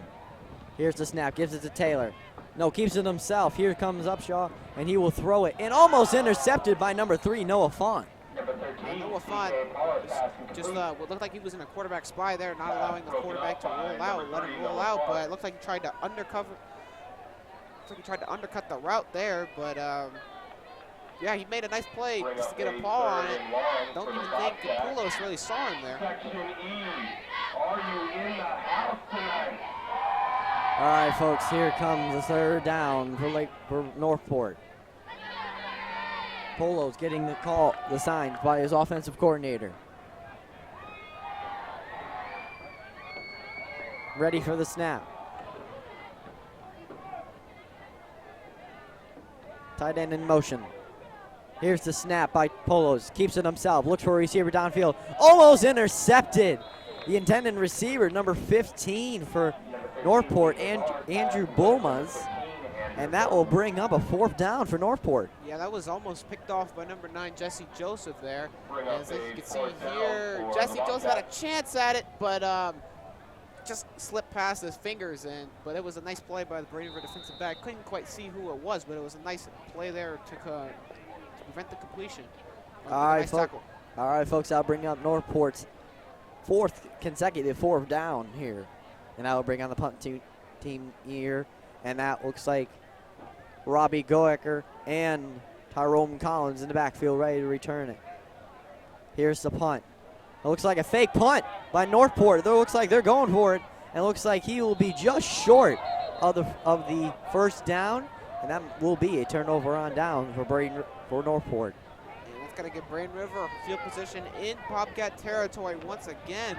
Here's the snap, gives it to Taylor. No, keeps it himself. Here comes Upshaw, and he will throw it. And almost intercepted by number 3, Noah Font. Number number 13, no fun. Just what looked like he was in a quarterback spy there, not allowing the quarterback to roll out, let him roll out, but it looked like he tried to undercover. Looks like he tried to undercut the route there, but yeah, he made a nice play just to get a paw on it. Don't even think Poulos really saw him there. Section E, are you in the house tonight? All right, folks, here comes the third down for Northport. Polo's getting the signs by his offensive coordinator. Ready for the snap. Tight end in motion. Here's the snap by Polos. Keeps it himself. Looks for a receiver downfield. Almost intercepted. The intended receiver, number 15 for Northport, and Andrew Bulmas. And that will bring up a fourth down for Northport. Yeah, that was almost picked off by number 9, Jesse Joseph there. As you can see here, Jesse Joseph had a chance at it, but just slipped past his fingers. But it was a nice play by the Braden River defensive back. Couldn't quite see who it was, but it was a nice play there to prevent the completion. All right, folks, I'll bring up Northport's fourth consecutive fourth down here. And I will bring on the punt team here. And that looks like Robbie Goecker and Tyrone Collins in the backfield ready to return it. Here's the punt. It looks like a fake punt by Northport. It looks like they're going for it. And it looks like he will be just short of the first down. And that will be a turnover on down for Northport. And that's going to give Braden River field position in Bobcat territory once again.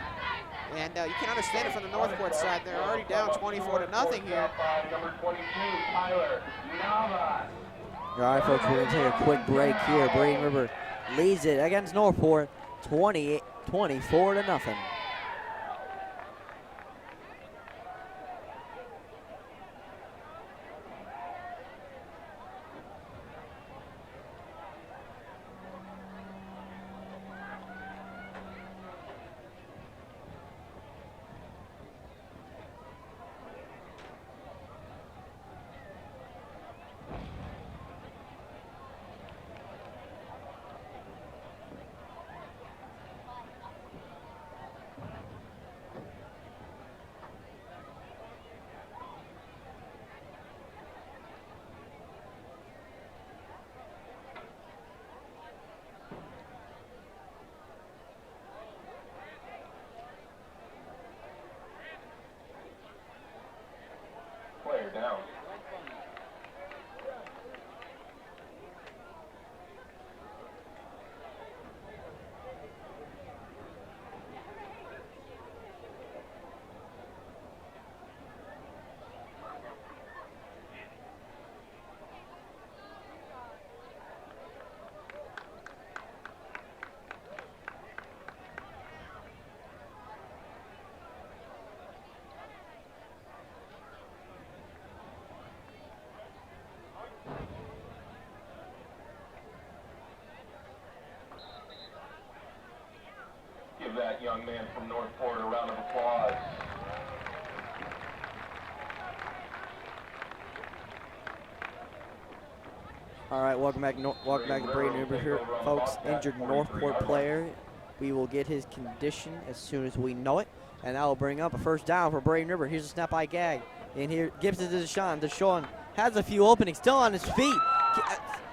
And you can understand it from the Northport side. They're already down 24-0 here. Number 22, Tyler Navas. All right, folks, we're going to take a quick break here. Braden River leads it against Northport 24-0. Player down. Give that young man from Northport a round of applause. All right, welcome back to Braden River here, folks. Injured Northport player. We will get his condition as soon as we know it. And that will bring up a first down for Braden River. Here's a snap by Gag. And here, gives it to Deshaun. Deshaun has a few openings, still on his feet.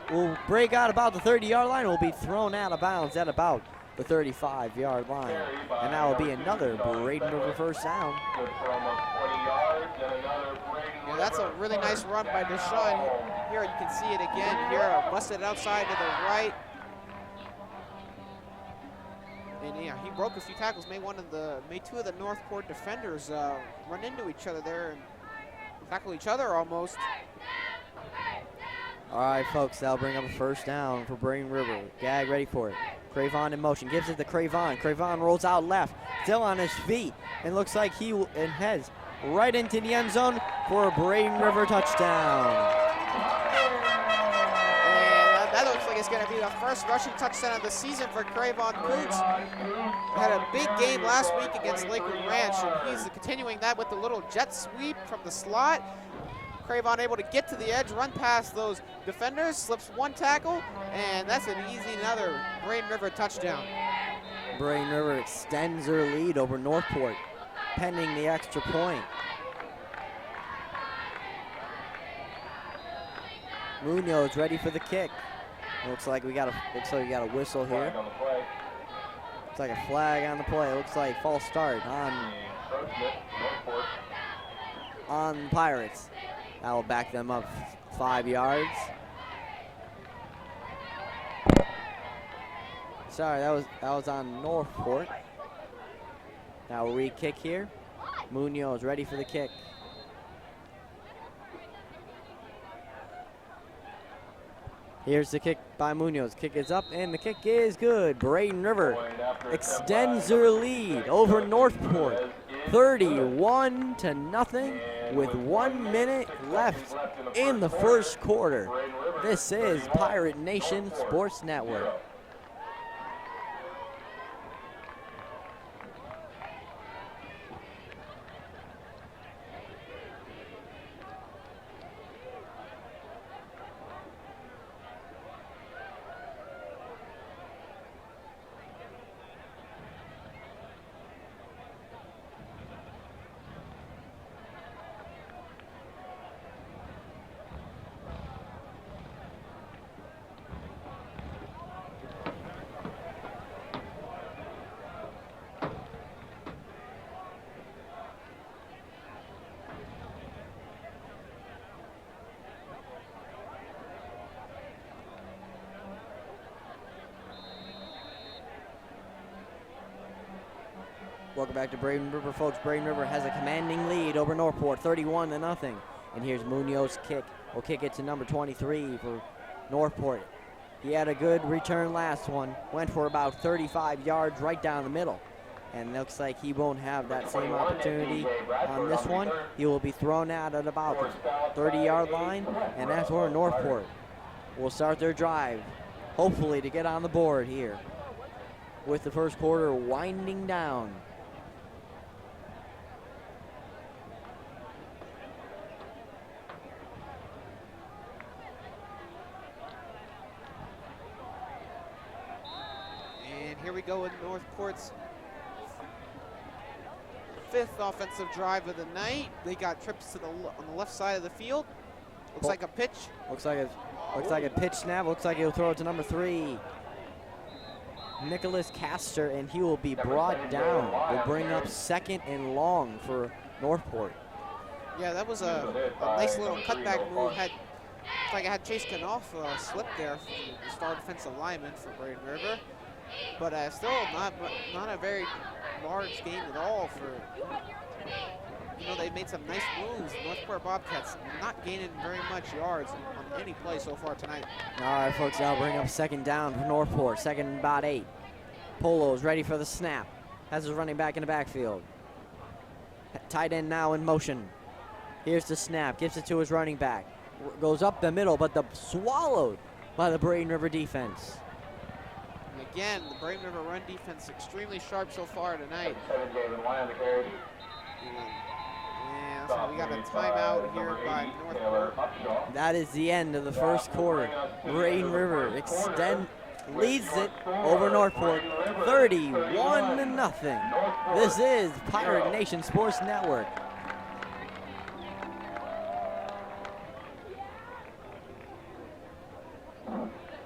Will break out about the 30-yard line. Will be thrown out of bounds at about the 35-yard line. And that will be another Braden River first down. Good for almost 20 yards and another Braden Yeah, that's a really nice run by Deshaun. Here you can see it again. Here, busted outside to the right. And yeah, he broke a few tackles. Made two of the Northport defenders run into each other there and tackle each other almost. All right, folks, that'll bring up a first down for Braden River. Gag ready for it. Cravon in motion, gives it to Cravon. Cravon rolls out left, still on his feet, and looks like he heads right into the end zone for a Braden River touchdown. And that looks like it's going to be the first rushing touchdown of the season for Cravon Coots. Had a big game last week against Lakewood Ranch, and he's continuing that with the little jet sweep from the slot. Cravon able to get to the edge, run past those defenders, slips one tackle, and that's an easy another Braden River touchdown. Braden River extends their lead over Northport, pending the extra point. Munoz ready for the kick. Looks like we got a whistle here. Looks like a flag on the play. Looks like false start on Pirates. That will back them up 5 yards. Sorry, that was on Northport. Now a re-kick here. Munoz ready for the kick. Here's the kick by Munoz. Kick is up, and the kick is good. Braden River extends their lead over Northport, 31-0, with 1 minute left in the first quarter. This is Pirate Nation Sports Network. Welcome back to Braden River, folks. Braden River has a commanding lead over Northport, 31-0. And here's Munoz's kick. We'll kick it to number 23 for Northport. He had a good return last one. Went for about 35 yards right down the middle. And looks like he won't have that same opportunity on this one. He will be thrown out at about the 30-yard line. And that's where Northport will start their drive, hopefully to get on the board here, with the first quarter winding down. Here we go with Northport's 5th offensive drive of the night. They got trips to on the left side of the field. Looks like a pitch. Looks like a pitch snap. Looks like he'll throw it to number 3, Nicholas Castor, and he will be brought down. Will bring up 2nd and long for Northport. Yeah, that was a nice little cutback move. Looks like I had Chase Knopf slip there, the star defensive lineman for Braden River. But still not a very large gain at all for, they made some nice moves. Northport Bobcats not gaining very much yards on any play so far tonight. All right, folks, that'll bring up 2nd down for Northport, 2nd and about 8. Polo's ready for the snap. Has his running back in the backfield. Tight end now in motion. Here's the snap, gives it to his running back. Goes up the middle, but swallowed by the Braden River defense. Again, the Braden River run defense extremely sharp so far tonight. And so we got a timeout here by Northport. That is the end of the first quarter. Braden River leads it over Northport, 31-0. This is Pirate Nation Sports Network.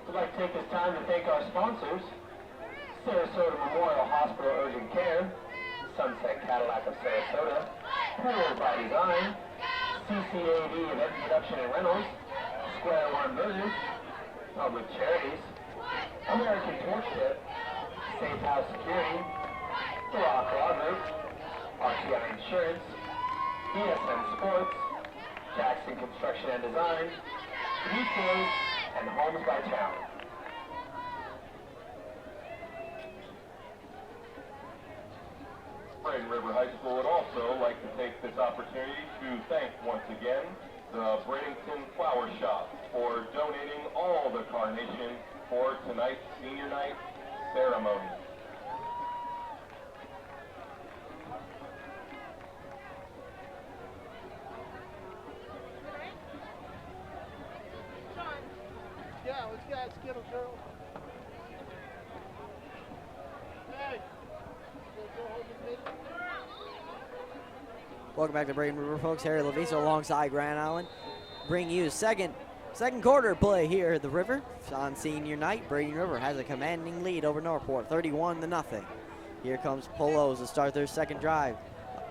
I'd like to take this time to thank our sponsors: Sarasota Memorial Hospital Urgent Care, Sunset Cadillac of Sarasota, Pools by Design, CCAD Event Production and Rentals, Square One Burgers, Public Charities, American Torchlift, Safe House Security, The Rock Law Group, RCI Insurance, ESN Sports, Jackson Construction and Design, Retail, and Homes by Town. Braden River High School would also like to take this opportunity to thank once again the Bradenton Flower Shop for donating all the carnation for tonight's senior night ceremony. Welcome back to Braden River, folks. Harry Leviso alongside Grand Island. Bring you second quarter play here at the River. On senior night, Braden River has a commanding lead over Northport, 31-0. Here comes Polos to start their second drive.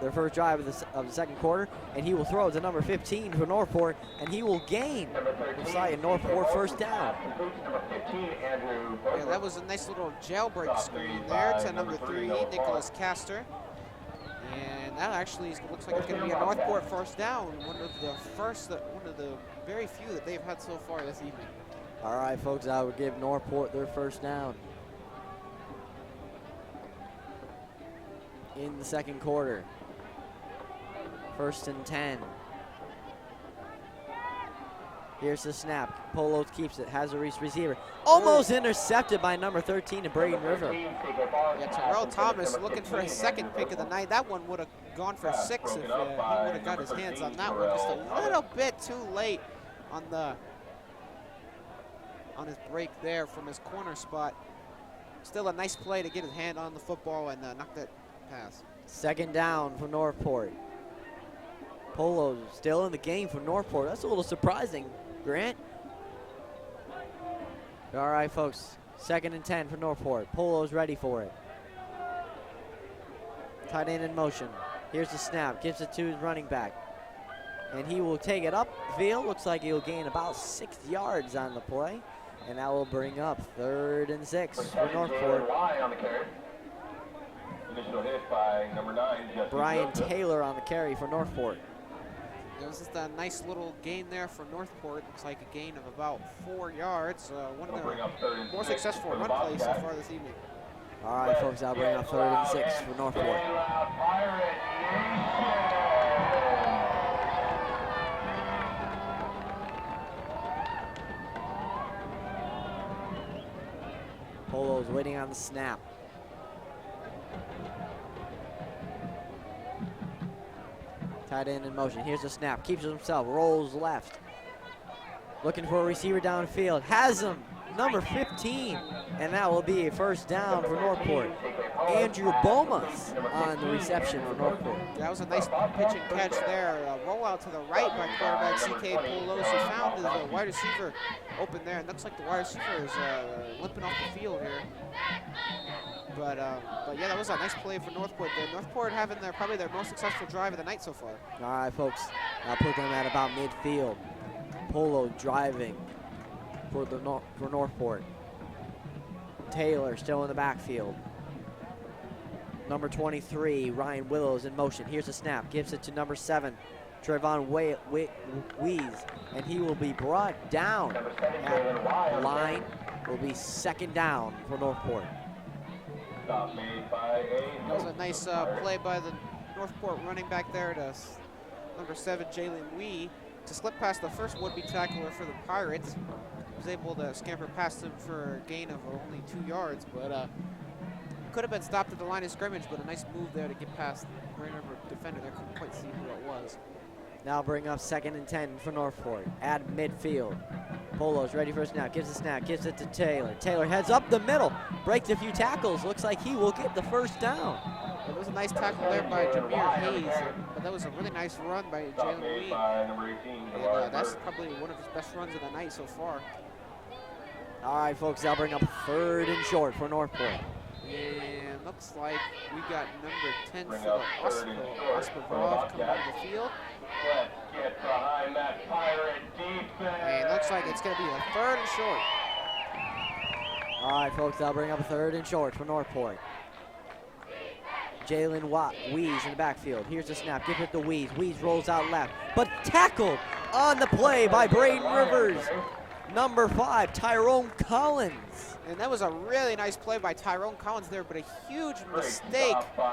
Their first drive of the second quarter, and he will throw to number 15 for Northport, and he will gain inside Northport first down. Yeah, that was a nice little jailbreak screen there to number 3, Nicholas Castor. And that actually looks like it's going to be a Northport first down, one of the very few that they've had so far this evening. All right, folks, I would give Northport their first down in the second quarter. 1st and 10. Here's the snap. Polo keeps it, has a receiver. Almost intercepted by number 13 in Braden River. Yeah, Terrell Thomas looking for his second pick of the night. That one would have gone for 6 if he would have got his hands on that one. Just a little bit too late on his break there from his corner spot. Still a nice play to get his hand on the football and knock that pass. Second down for Northport. Polo still in the game for Northport. That's a little surprising, Grant. All right, folks. 2nd and 10 for Northport. Polo's ready for it. Tight end in motion. Here's the snap. Gives it to his running back. And he will take it up the field. Looks like he'll gain about 6 yards on the play. And that will bring up 3rd and 6 for Northport. Initial hit by number 9, Brian Taylor on the carry for Northport. It was just a nice little gain there for Northport. Looks like a gain of about 4 yards. One of their more successful run plays so far this evening. All right, folks, I'll bring up 3rd and 6 for Northport. Polo's waiting on the snap. Tight end in motion. Here's the snap. Keeps it himself. Rolls left. Looking for a receiver downfield. Has him. Number 15. And that will be a first down for Northport. Andrew Bomas on the reception for Northport. That was a nice pitch and catch there. A rollout to the right by quarterback C.K. Polos, who found his wide receiver open there. And looks like the wide receiver is limping off the field here. But yeah, that was a nice play for Northport there. Northport having probably their most successful drive of the night so far. All right, folks. I'll put them at about midfield. Polo driving for Northport. Taylor still in the backfield. Number 23, Ryan Willows in motion. Here's a snap. Gives it to number 7, Trayvon Wees. And he will be brought down at the line. Will be 2nd down for Northport. That was a nice play by the Northport running back there to number 7, Jalen Wee, to slip past the first would-be tackler for the Pirates. Was able to scamper past him for a gain of only 2 yards, but could have been stopped at the line of scrimmage, but a nice move there to get past the Braden River defender there. Couldn't quite see who it was. Now bring up 2nd and 10 for Northport at midfield. Polo's ready for a snap. Gives a snap. Gives it to Taylor. Taylor heads up the middle. Breaks a few tackles. Looks like he will get the first down. It was a nice tackle there by Jameer Hayes, but that was a really nice run by Jalen Wee. And that's probably one of his best runs of the night so far. All right, folks, I'll bring up 3rd and short for Northport. And looks like we got number 10, Philip Ospavov coming on the field. Let's get behind that Pirate defense. And looks like it's going to be a 3rd and short. All right, folks, I'll bring up 3rd and short for Northport. Jalen Wees in the backfield. Here's the snap. Give it to Wees. Wees rolls out left, but tackled on the play by Braden Rivers. Number 5, Tyrone Collins. And that was a really nice play by Tyrone Collins there, but a huge mistake from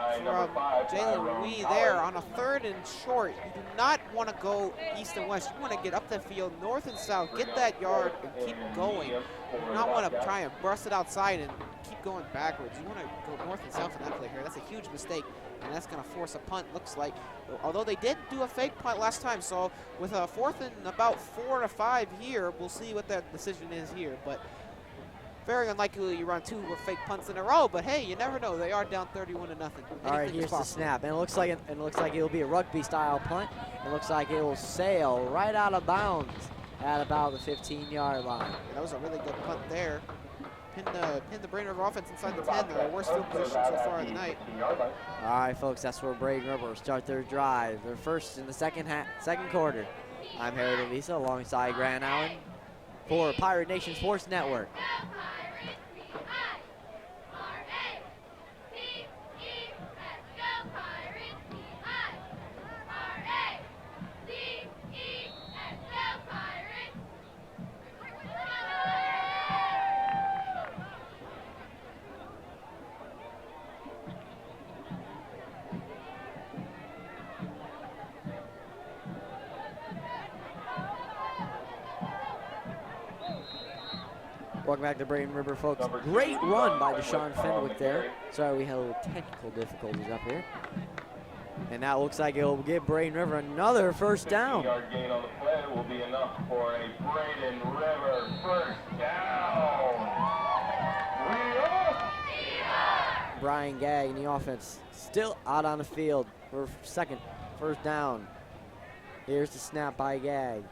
Jalen Wee there on a 3rd and short. You do not want to go east and west. You want to get up the field, north and south, get that yard and keep going. You do not want to try and burst it outside and keep going backwards. You want to go north and south in that play here. That's a huge mistake, and that's going to force a punt, looks like. Although they did do a fake punt last time, so with a 4th and about 4 to 5 here, we'll see what that decision is here. But very unlikely you run 2 fake punts in a row, but hey, you never know. They are down 31 to nothing. All right, here's the snap, and it looks like it'll be a rugby-style punt. It looks like it will sail right out of bounds at about the 15-yard line. Yeah, that was a really good punt there. Pinned the Braden River offense inside the 10. Their worst field position so far of the night. All right, folks, that's where Braden River start their drive. Their first in the second quarter. I'm Harry DeVisa alongside Grant Allen for Pirate Nation Sports Network. Welcome back to Braden River, folks. Great run by Deshaun Fenwick there. Sorry, we had a little technical difficulties up here. And that looks like it'll give Braden River another first down. 15-yard gain on the play will be enough for a Braden River first down. Brian Gagg in the offense still out on the field for first down. Here's the snap by Gagg.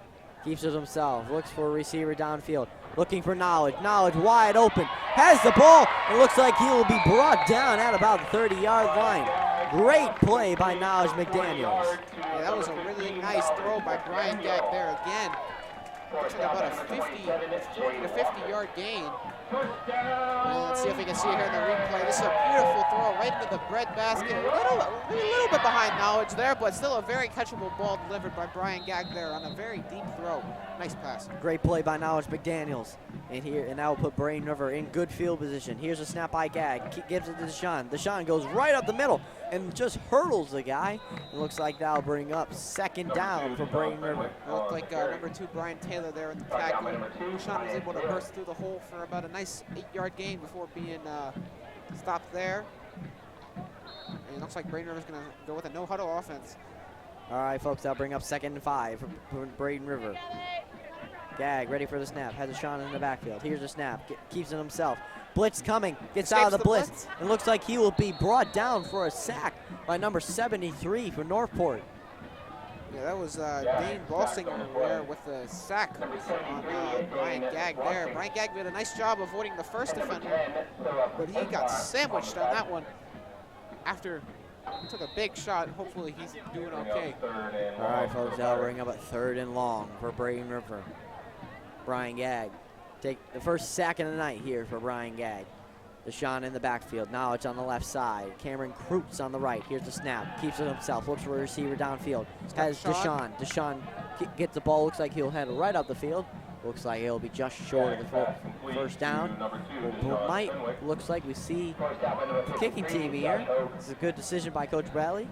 Keeps it himself, looks for a receiver downfield, looking for Knowledge. Knowledge wide open, has the ball. It looks like he will be brought down at about the 30-yard line. Great play by Knowledge McDaniels. Yeah, that was a really nice throw by Brian Gagg there again. Looks like about a 40 to 50-yard gain. Let's see if we can see it here in the replay. This is a beautiful throw right into the bread basket. A little bit behind Knowledge there, but still a very catchable ball delivered by Brian Gagg there on a very deep throw. Nice pass. Great play by Knowledge McDaniels. And that will put Braden River in good field position. Here's a snap by Gagg. Gives it to Deshaun. Deshaun goes right up the middle and just hurdles the guy. It looks like that'll bring up second down for Braden River. It looked like number 2 Brian Taylor there in the tackle. Deshaun was able to burst through the hole for about a nice 8-yard gain before being stopped there. And it looks like Braden River's going to go with a no-huddle offense. All right, folks, that'll bring up 2nd and 5 for Braden River. Gagg ready for the snap. Has Deshaun in the backfield. Here's the snap. Keeps it himself. Blitz coming. Gets out of the blitz. It looks like he will be brought down for a sack by number 73 for Northport. Yeah, that was Dane Balsinger there with the sack on Brian Gagg there. Brian Gagg did a nice job avoiding the first defender, but he got sandwiched on that one after he took a big shot. Hopefully he's doing okay. All right, folks, that'll bring up a 3rd and long for Braden River. Brian Gagg take the first sack of the night here for Brian Gagg. Deshaun in the backfield. Knowledge on the left side. Cameron Kreutz on the right. Here's the snap. Keeps it himself. Looks for a receiver downfield. Has Deshaun. Deshaun gets the ball. Looks like he'll head right up the field. Looks like he'll be just short of the first down. Looks like we see the kicking team here. This is a good decision by Coach Bradley.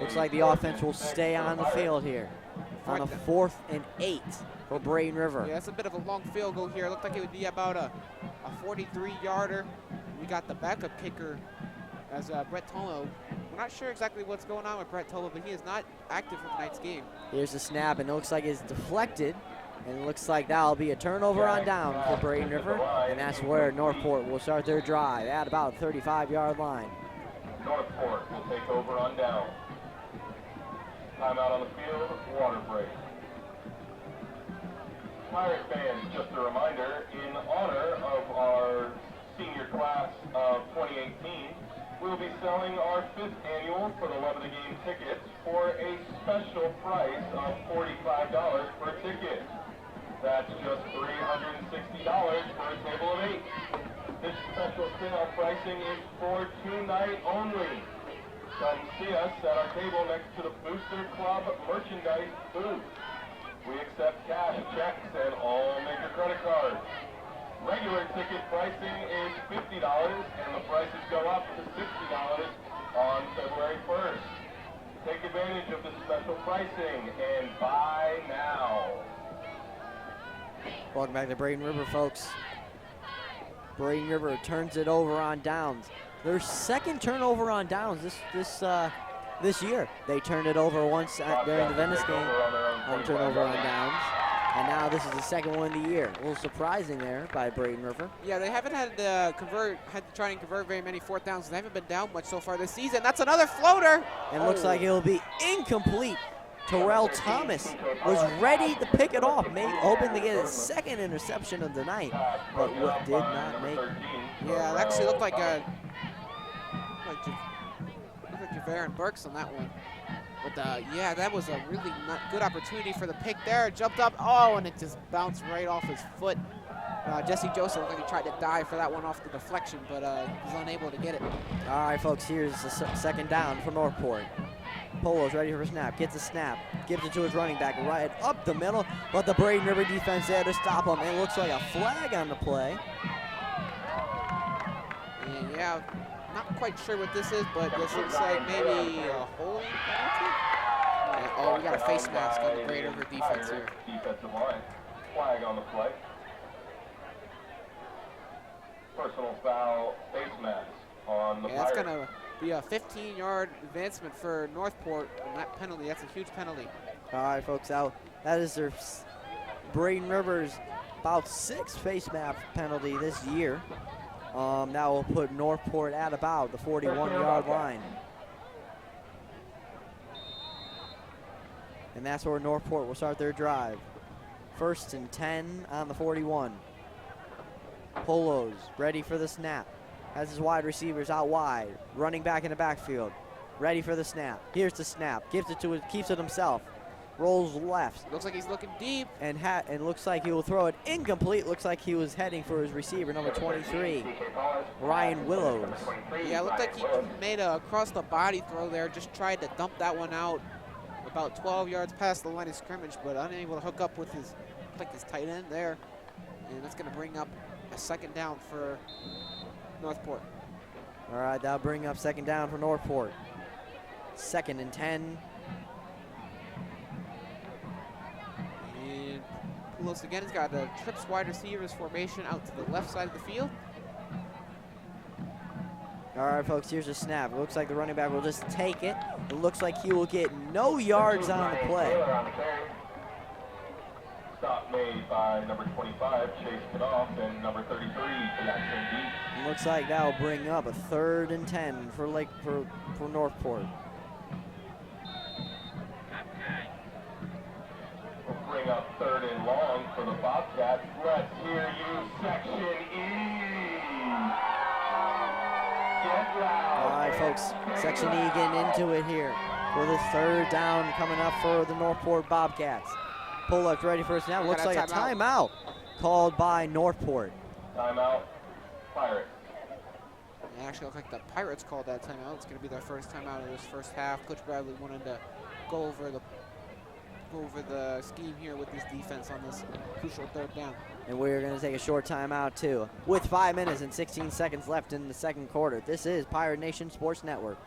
Looks like the offense will stay on the field here on a 4th and 8 for Braden River. Yeah, that's a bit of a long field goal here. It looked like it would be about a 43-yarder. We got the backup kicker as Brett Tolo. We're not sure exactly what's going on with Brett Tolo, but he is not active for tonight's game. Here's the snap, and it looks like it's deflected. And it looks like that'll be a turnover on down for Braden River. And that's where Northport will start their drive at about the 35-yard line. Northport will take over on down. Timeout on the field, water break. Pirate fans, just a reminder, in honor of our senior class of 2018, we'll be selling our 5th annual for the Love of the Game tickets for a special price of $45 per ticket. That's just $360 for a table of 8. This special sale pricing is for tonight only. Come see us at our table next to the Booster Club merchandise booth. We accept cash, checks, and all major credit cards. Regular ticket pricing is $50, and the prices go up to $60 on February 1st. Take advantage of this special pricing and buy now. Welcome back to Braden River, folks. Braden River turns it over on downs. Their second turnover on downs this year. They turned it over once during the Venice game on turnover on downs. And now this is the second one of the year. A little surprising there by Braden River. Yeah, they haven't had to try and convert very many fourth downs. They haven't been down much so far this season. That's another floater. And looks like it'll be incomplete. Terrell Thomas was ready to pick it off, hoping to get his second interception of the night, but did not make it. Yeah, it actually looked like Javarin Burks on that one. But yeah, that was a really good opportunity for the pick there. Jumped up, and it just bounced right off his foot. Jesse Joseph looked like he tried to dive for that one off the deflection, but he was unable to get it. All right, folks, here's the second down for Northport. Polo's ready for a snap, gets a snap, gives it to his running back right up the middle, but the Braden River defense there to stop him. It looks like a flag on the play. And yeah, not quite sure what this is, but this looks like maybe a holding penalty. And, we got a face mask on the Braden River defense here. Defensive line. Flag on the play. Personal foul, face mask on the That's Pirates. going to be a 15-yard advancement for Northport on that penalty. That's a huge penalty. All right, folks, out. That is their Braden River's about 6th face mask penalty this year. That will put Northport at about the 41-yard line. And that's where Northport will start their drive. 1st and 10 on the 41. Polo's ready for the snap. Has his wide receivers out wide. Running back in the backfield. Ready for the snap. Here's the snap. Gives it to it, keeps it himself. Rolls left. Looks like he's looking deep. And looks like he will throw it incomplete. Looks like he was heading for his receiver, number 23, Ryan Willows. Yeah, it looked like he made a across-the-body throw there. Just tried to dump that one out about 12 yards past the line of scrimmage, but unable to hook up with his tight end there. And that's going to bring up a second down for Northport. All right, that'll bring up second down for Northport. 2nd and 10. And Poulos again has got a trips wide receivers formation out to the left side of the field. All right, folks, here's a snap. It looks like the running back will just take it. It looks like he will get no yards on the play. Stop made by number 25, Chase Kanoff, and number 33, Jackson Deep. It looks like that will bring up a 3rd and 10 for Northport. We'll bring up 3rd and long for the Bobcats. Let's hear you, Section E. Get loud. All right, folks, Section E getting into it here for the 3rd down coming up for the Northport Bobcats. Pull-up ready for a snap. Looks like a timeout called by Northport. Timeout, Pirates. It actually looked like the Pirates called that timeout. It's going to be their first timeout of this first half. Coach Bradley wanted to go over the scheme here with this defense on this crucial 3rd down. And we're going to take a short timeout too, with 5 minutes and 16 seconds left in the second quarter. This is Pirate Nation Sports Network.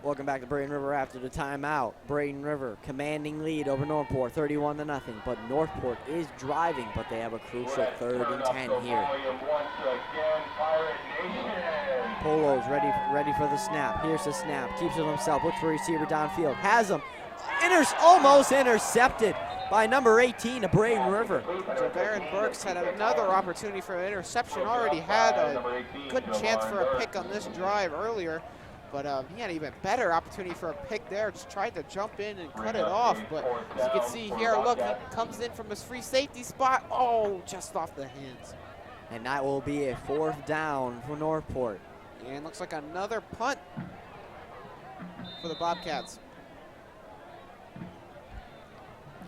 Welcome back to Braden River after the timeout. Braden River commanding lead over Northport, 31-0. But Northport is driving, but they have a crucial 3rd and 10 here. Polo's ready for the snap. Here's the snap. Keeps it himself. Looks for a receiver downfield. Has him. Almost intercepted by number 18 of Braden River. Javarin Burks had another opportunity for an interception. Already had a good chance for a pick on this drive earlier. But he had an even better opportunity for a pick there. Just tried to jump in and cut it off. But as you can see here, look, he comes in from his free safety spot. Oh, just off the hands. And that will be a 4th down for Northport. And looks like another punt for the Bobcats.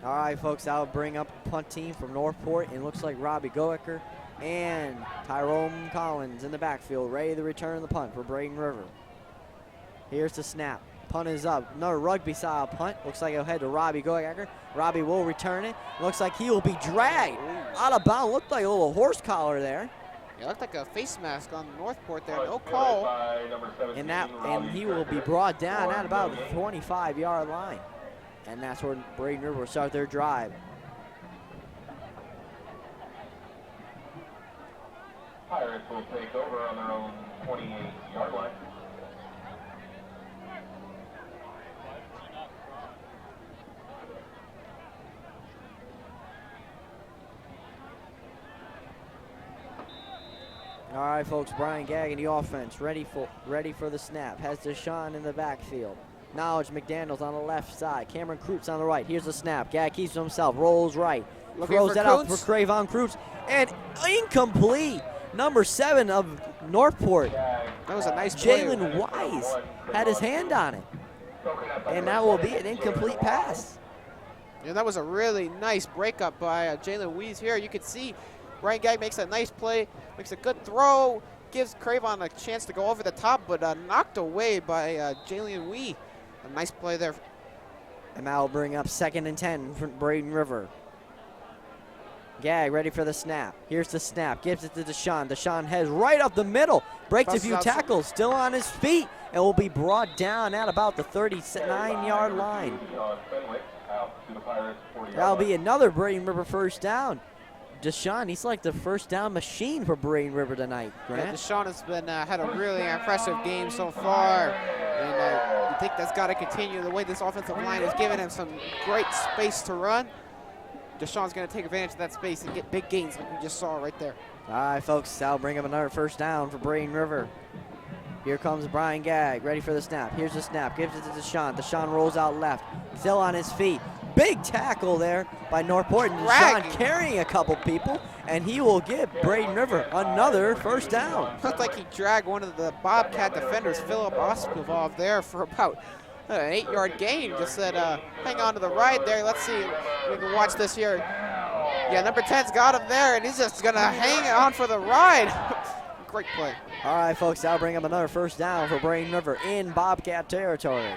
All right, folks, that'll bring up a punt team from Northport. And it looks like Robbie Goecker and Tyrone Collins in the backfield, ready to return the punt for Braden River. Here's the snap. Punt is up. Another rugby-style punt. Looks like it'll head to Robbie Goecker. Robbie will return it. Looks like he will be dragged out of bounds. Looked like a little horse collar there. It looked like a face mask on Northport there. No call. And he will be brought down at about the 25-yard line. And that's where Braden River will start their drive. Pirates will take over on their own 28-yard line. All right, folks, Brian Gagg in the offense, ready for the snap. Has Deshaun in the backfield. Knowledge McDaniels on the left side. Cameron Krutz on the right. Here's the snap. Gagg keeps to himself, rolls right. Throws that out for Cravon Krutz. And incomplete. Number 7 of Northport. That was a nice play. Jalen Wise had his hand on it. And that will be an incomplete pass. Yeah, that was a really nice breakup by Jalen Wise here. You can see Brian Gagg makes a nice play, makes a good throw, gives Cravon a chance to go over the top, but knocked away by Jalen Wee. A nice play there. And that will bring up 2nd and 10 for Braden River. Gagg ready for the snap. Here's the snap. Gives it to Deshaun. Deshaun heads right up the middle. Breaks a few tackles. Still on his feet. And will be brought down at about the 39-yard line. That'll be another Braden River 1st down. Deshaun, he's like the 1st down machine for Braden River tonight, Grant. Yeah, Deshaun has been had a really impressive game so far, and you think that's got to continue the way this offensive line has given him some great space to run. Deshaun's going to take advantage of that space and get big gains like we just saw right there. All right, folks, that'll bring up another 1st down for Braden River. Here comes Brian Gagg, ready for the snap. Here's the snap, gives it to Deshaun. Deshaun rolls out left, still on his feet. Big tackle there by Northport. And Deshaun carrying a couple people, and he will give Braden River another 1st down. Looked like he dragged one of the Bobcat defenders, Philip Ospivov, there for about an 8-yard gain. Just said, hang on to the ride there. Let's see if we can watch this here. Yeah, number 10's got him there, and he's just going to hang on for the ride. Great play. All right, folks, that'll bring up another 1st down for Braden River in Bobcat territory.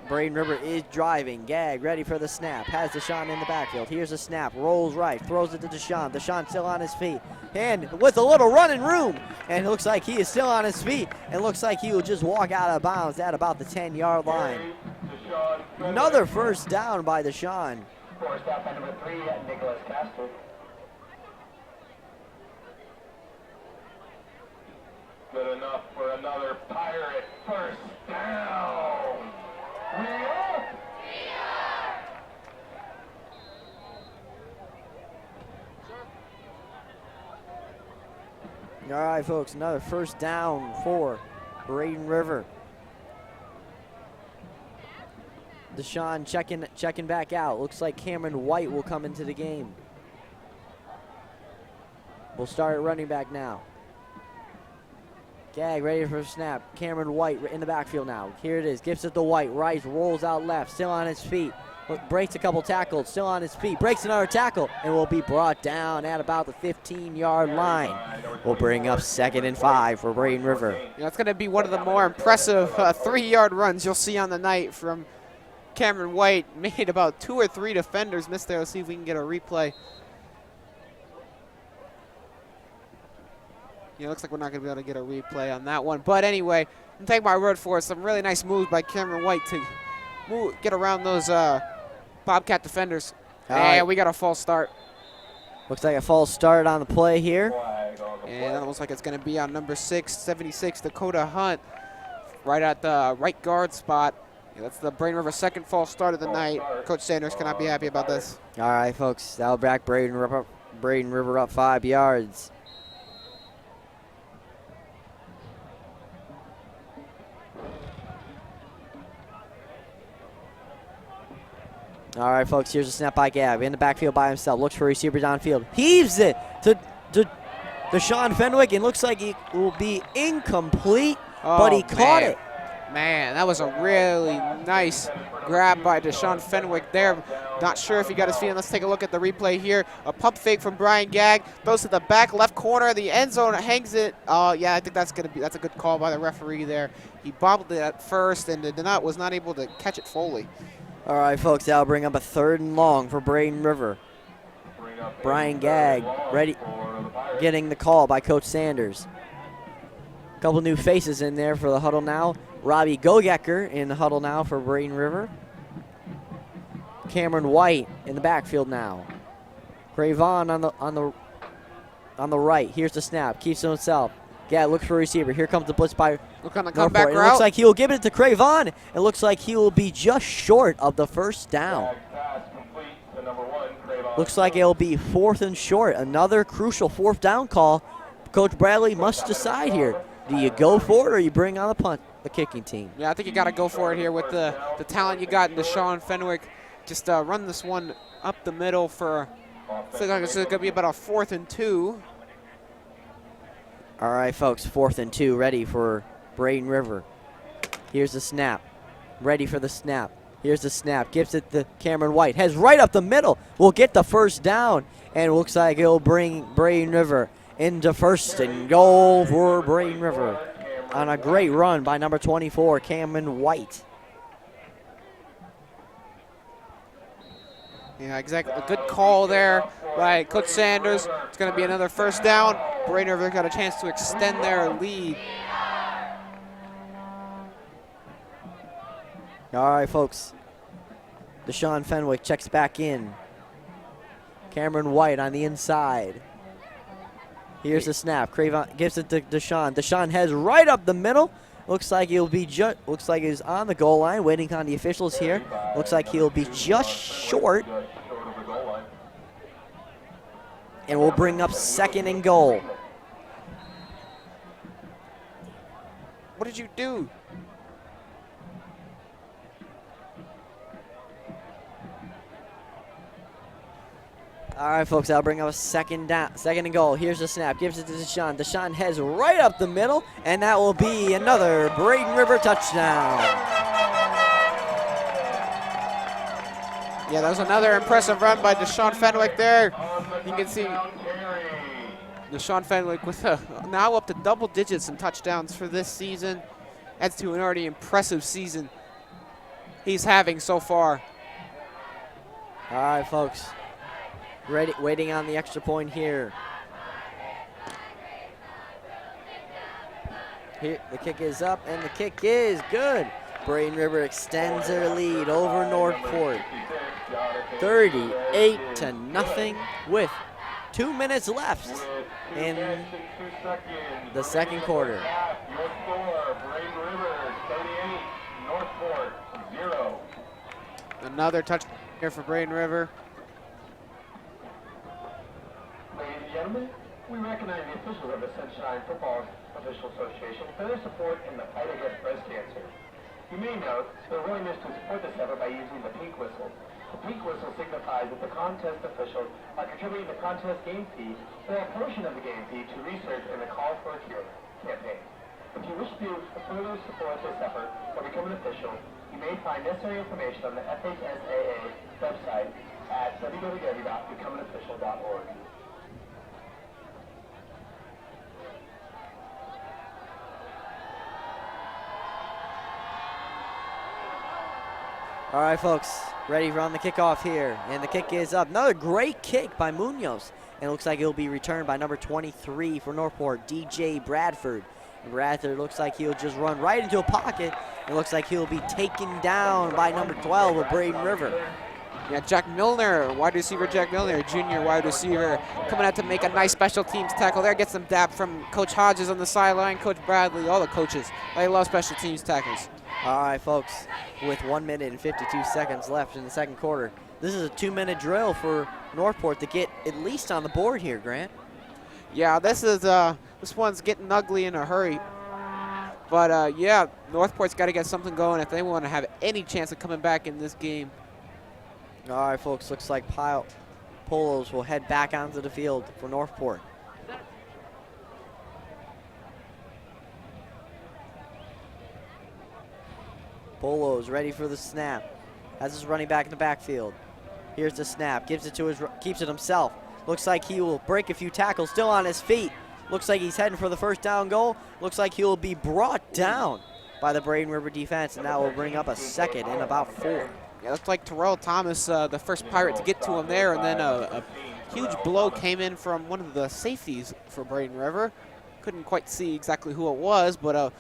Braden River is driving. Gagg ready for the snap. Has Deshaun in the backfield. Here's a snap. Rolls right. Throws it to Deshaun. Deshaun still on his feet. And with a little running room. And it looks like he is still on his feet. And looks like he will just walk out of bounds at about the 10-yard line. Another 1st down by Deshaun. Forced out by number 3, Nicholas Castor. Good enough for another Pirate 1st down. All right, folks, another 1st down for Braden River. Deshaun checking back out. Looks like Cameron White will come into the game. We'll start at running back now. Gagg ready for a snap. Cameron White in the backfield now. Here it is. Gives it to White. Rice rolls out left. Still on his feet. Breaks a couple tackles. Still on his feet. Breaks another tackle. And will be brought down at about the 15-yard line. We'll bring up 2nd and 5 for Braden River. Yeah, it's going to be one of the more impressive 3-yard runs you'll see on the night from Cameron White. Made about 2 or 3 defenders miss there. Let's see if we can get a replay. Yeah, looks like we're not going to be able to get a replay on that one. But anyway, take my word for it. Some really nice moves by Cameron White to get around those Bobcat defenders. And we got a false start. Looks like a false start on the play here. And that looks like it's going to be on number 6, 76, Dakota Hunt, right at the right guard spot. Yeah, that's the Braden River 2nd false start of the night. Coach Sanders cannot be happy about this. All right, folks, that'll back Braden River up 5 yards. All right, folks, here's a snap by Gab. In the backfield by himself. Looks for a receiver downfield. Heaves it to Sean Fenwick, and looks like it will be incomplete, but he caught it. Man, that was a really nice grab by Deshaun Fenwick there. Not sure if he got his feet in. Let's take a look at the replay here. A pump fake from Brian Gagg. Goes to the back left corner of the end zone. Hangs it. Yeah, I think that's a good call by the referee there. He bobbled it at first and was not able to catch it fully. All right, folks, that'll bring up a 3rd and long for Braden River. Brian Gagg ready, getting the call by Coach Sanders. A couple new faces in there for the huddle now. Robbie Gogecker in the huddle now for Braden River. Cameron White in the backfield now. Cravon on the right. Here's the snap. Keeps to himself. Gagg looks for a receiver. Here comes the blitz by Look on the Northport. comeback It route. looks like he will give it to Cravon. It looks like he will be just short of the 1st down. Looks like it'll be 4th and short. Another crucial 4th down call. Coach Bradley must decide here. Do you go for it or you bring on the kicking team? Yeah, I think you got to go for it here with the talent you got in Deshaun Fenwick. Just run this one up the middle for, looks like it's going to be about a 4th and 2. All right, folks, 4th and 2, ready for Braden River. Here's the snap. Ready for the snap. Here's the snap. Gives it to Cameron White. Heads right up the middle. Will get the 1st down. And it looks like it'll bring Braden River into 1st and goal for Braden River. On a great run by number 24, Cameron White. Yeah, exactly. A good call there by Coach Sanders. It's going to be another 1st down. Braden River got a chance to extend their lead. All right, folks. Deshaun Fenwick checks back in. Cameron White on the inside. Here's the snap. Cravon gives it to Deshaun. Deshaun heads right up the middle. Looks like he'll be looks like he's on the goal line, waiting on the officials here. Looks like he'll be just short. And we'll bring up 2nd and goal. What did you do? All right, folks, that'll bring up a 2nd and goal. Here's the snap. Gives it to Deshaun. Deshaun heads right up the middle, and that will be another Braden River touchdown. Yeah, that was another impressive run by Deshaun Fenwick there. You can see Deshaun Fenwick with now up to double digits in touchdowns for this season. Adds to an already impressive season he's having so far. All right, folks. Ready, waiting on the extra point here. Here, the kick is up, and the kick is good. Braden River extends their lead over Northport. 38-0 with 2 minutes left in the 2nd quarter. Your score, Braden River 38, Northport 0. Another touch here for Braden River. Ladies and gentlemen, we recognize the officials of the Sunshine Football Official Association for their support in the fight against breast cancer. You may note their willingness to support this effort by using the pink whistle. The pink whistle signifies that the contest officials are contributing the contest game fee or a portion of the game fee to research in the Call for a Cure campaign. If you wish to further support this effort or become an official, you may find necessary information on the FHSAA website at www.becomeanofficial.org. All right, folks, ready for on the kickoff here. And the kick is up. Another great kick by Munoz. And it looks like it'll be returned by number 23 for Northport, DJ Bradford. And Bradford looks like he'll just run right into a pocket. It looks like he'll be taken down by number 12 of Braden River. Yeah, Jack Milner, wide receiver Jack Milner, junior wide receiver, coming out to make a nice special teams tackle there. Gets some dap from Coach Hodges on the sideline, Coach Bradley, all the coaches. They love special teams tackles. All right, folks, with 1 minute and 52 seconds left in the 2nd quarter. This is a 2-minute drill for Northport to get at least on the board here, Grant. Yeah, this one's getting ugly in a hurry. But, yeah, Northport's got to get something going if they want to have any chance of coming back in this game. All right, folks, looks like Polos will head back onto the field for Northport. Polos ready for the snap. Has his running back in the backfield. Here's the snap, gives it to keeps it himself. Looks like he will break a few tackles, still on his feet. Looks like he's heading for the first down goal. Looks like he will be brought down by the Braden River defense, and that will bring up a second and about 4. Yeah, looks like Terrell Thomas, the first Pirate to get to him there, and then a huge blow came in from one of the safeties for Braden River. Couldn't quite see exactly who it was, but a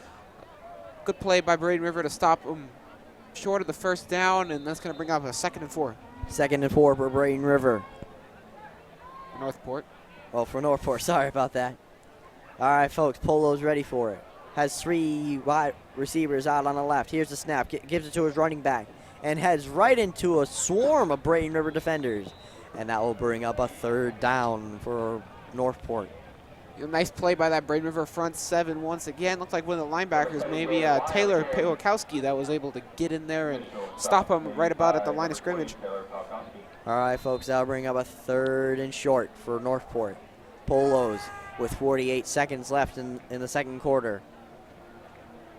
good play by Braden River to stop him short of the first down, and that's going to bring up a 2nd and 4. 2nd and 4 for Braden River. Northport. Well, for Northport, sorry about that. All right, folks, Polo's ready for it. Has 3 wide receivers out on the left. Here's the snap, gives it to his running back, and heads right into a swarm of Braden River defenders. And that will bring up a 3rd down for Northport. A nice play by that Braden River front 7 once again. Looked like one of the linebackers, maybe Taylor Pawlikowski, that was able to get in there and stop him right about at the line of scrimmage. All right, folks, that'll bring up a 3rd and short for Northport. Polos with 48 seconds left in the 2nd quarter,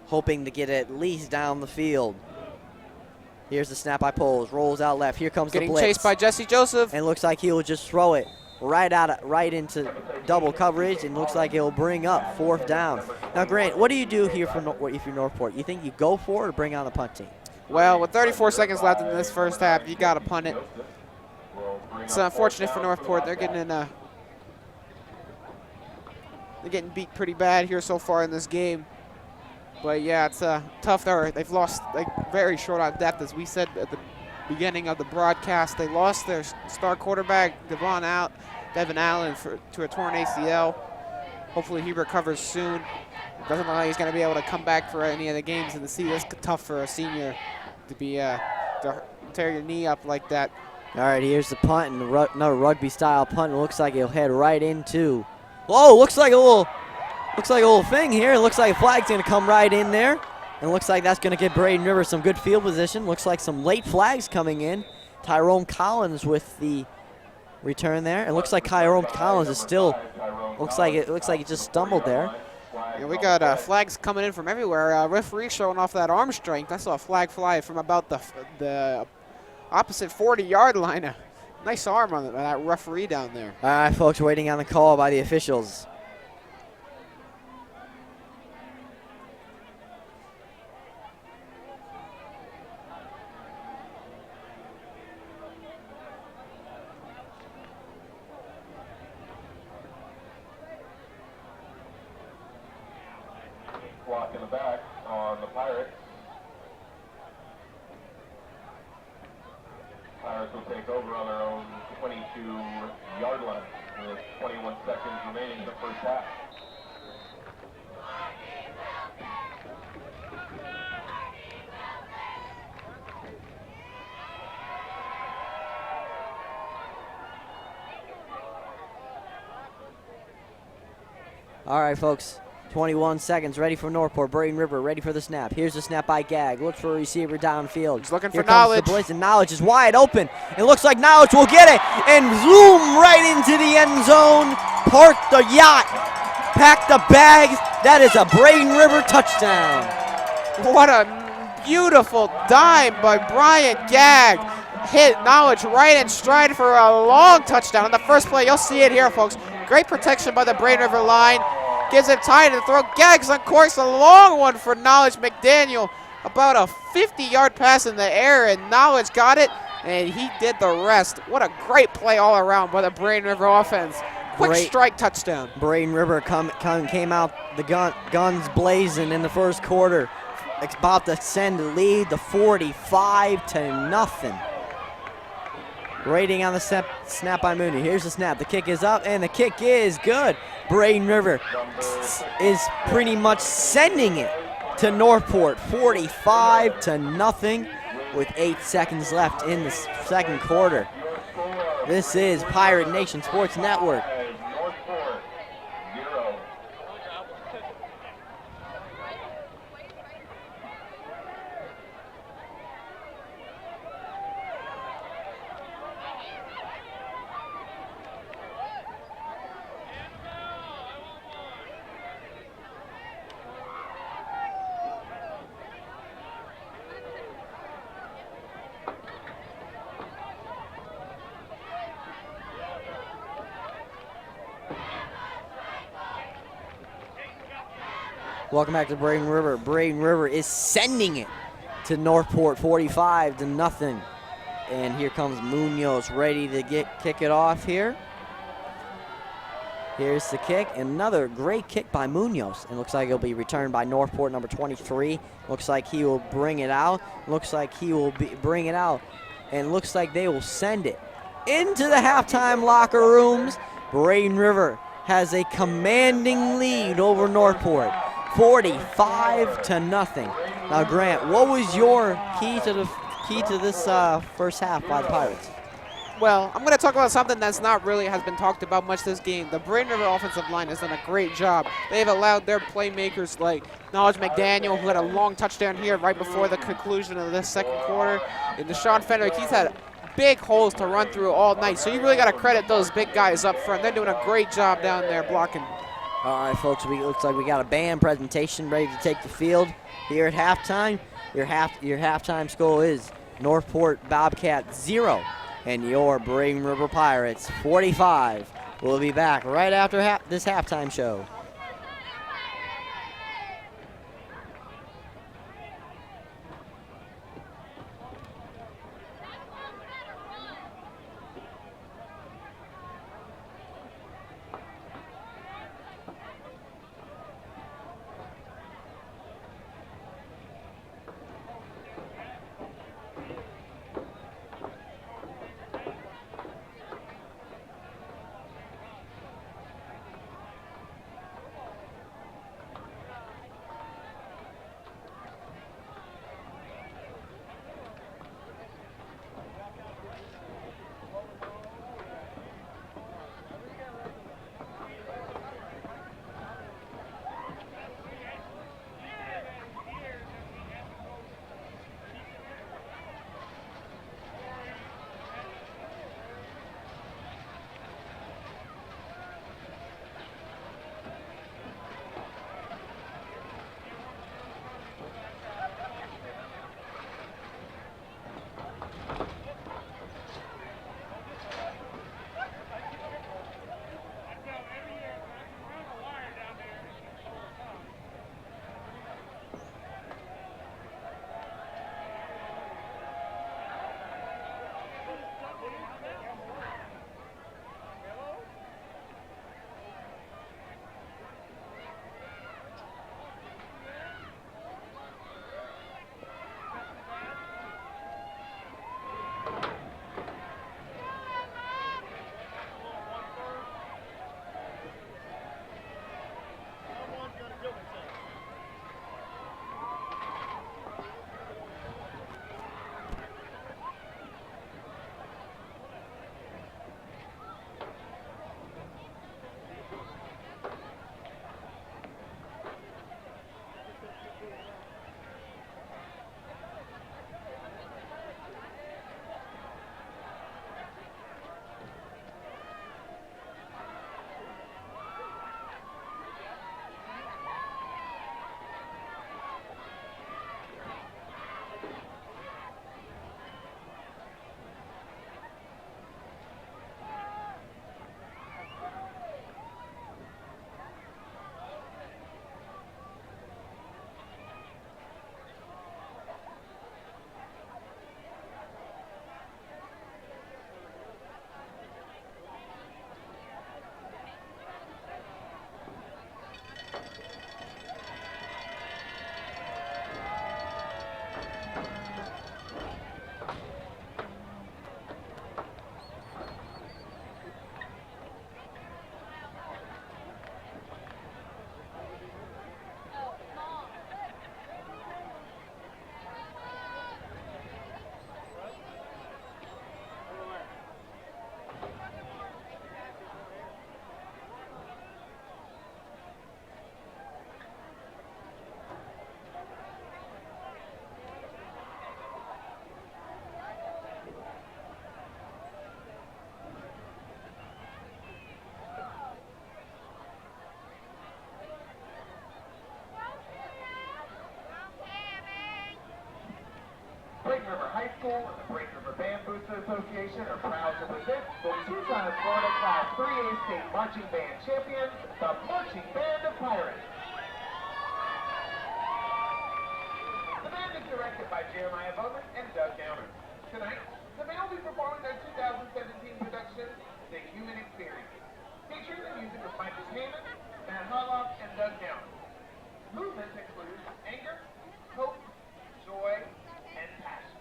hoping to get at least down the field. Here's the snap by Polos, rolls out left. Here comes the blitz. Getting chased by Jesse Joseph. And looks like he will just throw it right into double coverage, and looks like it will bring up 4th down. Now, Grant, what do you do here if you're Northport? You think you go for it or bring on the punt team? Well, with 34 seconds left in this first half, you got to punt it. It's unfortunate for Northport. They're getting beat pretty bad here so far in this game. But yeah, it's tough. They've lost very short on depth, as we said at the beginning of the broadcast. They lost their star quarterback, Devon Allen, to a torn ACL. Hopefully he recovers soon. Doesn't look like he's going to be able to come back for any of the games in the season. It's tough for a senior to be to tear your knee up like that. All right, here's the punt, and another rugby-style punt. It looks like he'll head right into. Whoa! Looks like a little thing here. It looks like a flag's going to come right in there, and looks like that's going to give Braden River some good field position. Looks like some late flags coming in. Tyrone Collins with the return there. It looks like Tyrone Collins is still. Looks like he just stumbled there. Yeah, we got flags coming in from everywhere. Referee showing off that arm strength. I saw a flag fly from about the opposite 40-yard line. A nice arm on that referee down there. All right, folks, waiting on the call by the officials. Block in the back on the Pirates. Pirates will take over on their own 22-yard line with 21 seconds remaining in the first half. All right, folks. 21 seconds, ready for Northport. Braden River ready for the snap. Here's the snap by Gag. Looks for a receiver downfield. He's looking Here for comes Knowledge. The blitz, and Knowledge is wide open. It looks like Knowledge will get it and zoom right into the end zone. Park the yacht. Pack the bags. That is a Braden River touchdown. What a beautiful dime by Brian Gag. Hit Knowledge right in stride for a long touchdown. On the first play, you'll see it here, folks. Great protection by the Braden River line. Gives him time to throw. Gags on course, a long one for Knowledge McDaniel. About a 50-yard pass in the air, and Knowledge got it, and he did the rest. What a great play all around by the Braden River offense. Quick strike touchdown. Braden River came out the guns blazing in the first quarter. About to send the lead to 45-0. Rating on the snap by Mooney. Here's the snap. The kick is up, and the kick is good. Braden River is pretty much sending it to Northport, 45-0 with 8 seconds left in the second quarter. This is Pirate Nation Sports Network. Northport 0. Welcome back to Braden River. Braden River is sending it to Northport 45-0. And here comes Munoz ready to kick it off here. Here's the kick. Another great kick by Munoz. And looks like it'll be returned by Northport number 23. Looks like he will bring it out. Looks like he will bring it out. And looks like they will send it into the halftime locker rooms. Braden River has a commanding lead over Northport, 45-0. Now, Grant, what was your key to this first half by the Pirates? Well, I'm going to talk about something that's not really has been talked about much this game. The Braden River offensive line has done a great job. They've allowed their playmakers like Knowledge McDaniel, who had a long touchdown here right before the conclusion of this second quarter, and Deshaun Fenwick, he's had big holes to run through all night. So you really got to credit those big guys up front. They're doing a great job down there blocking. All right, folks, looks like we got a band presentation ready to take the field here at halftime. Your halftime score is Northport Bobcats 0 and your Braden River Pirates 45. We'll be back right after this halftime show. Braden River High School and the Braden River Band Booster Association are proud to present the two-time Florida Class 3A State Marching Band champions, the Marching Band of Pirates. Jeremiah Bowman and Doug Downer. Tonight, the band will be performing their 2017 production, The Human Experience, featuring the music of Michael Kamen, Matt Harloff, and Doug Downer. Movements include anger, hope, joy, and passion.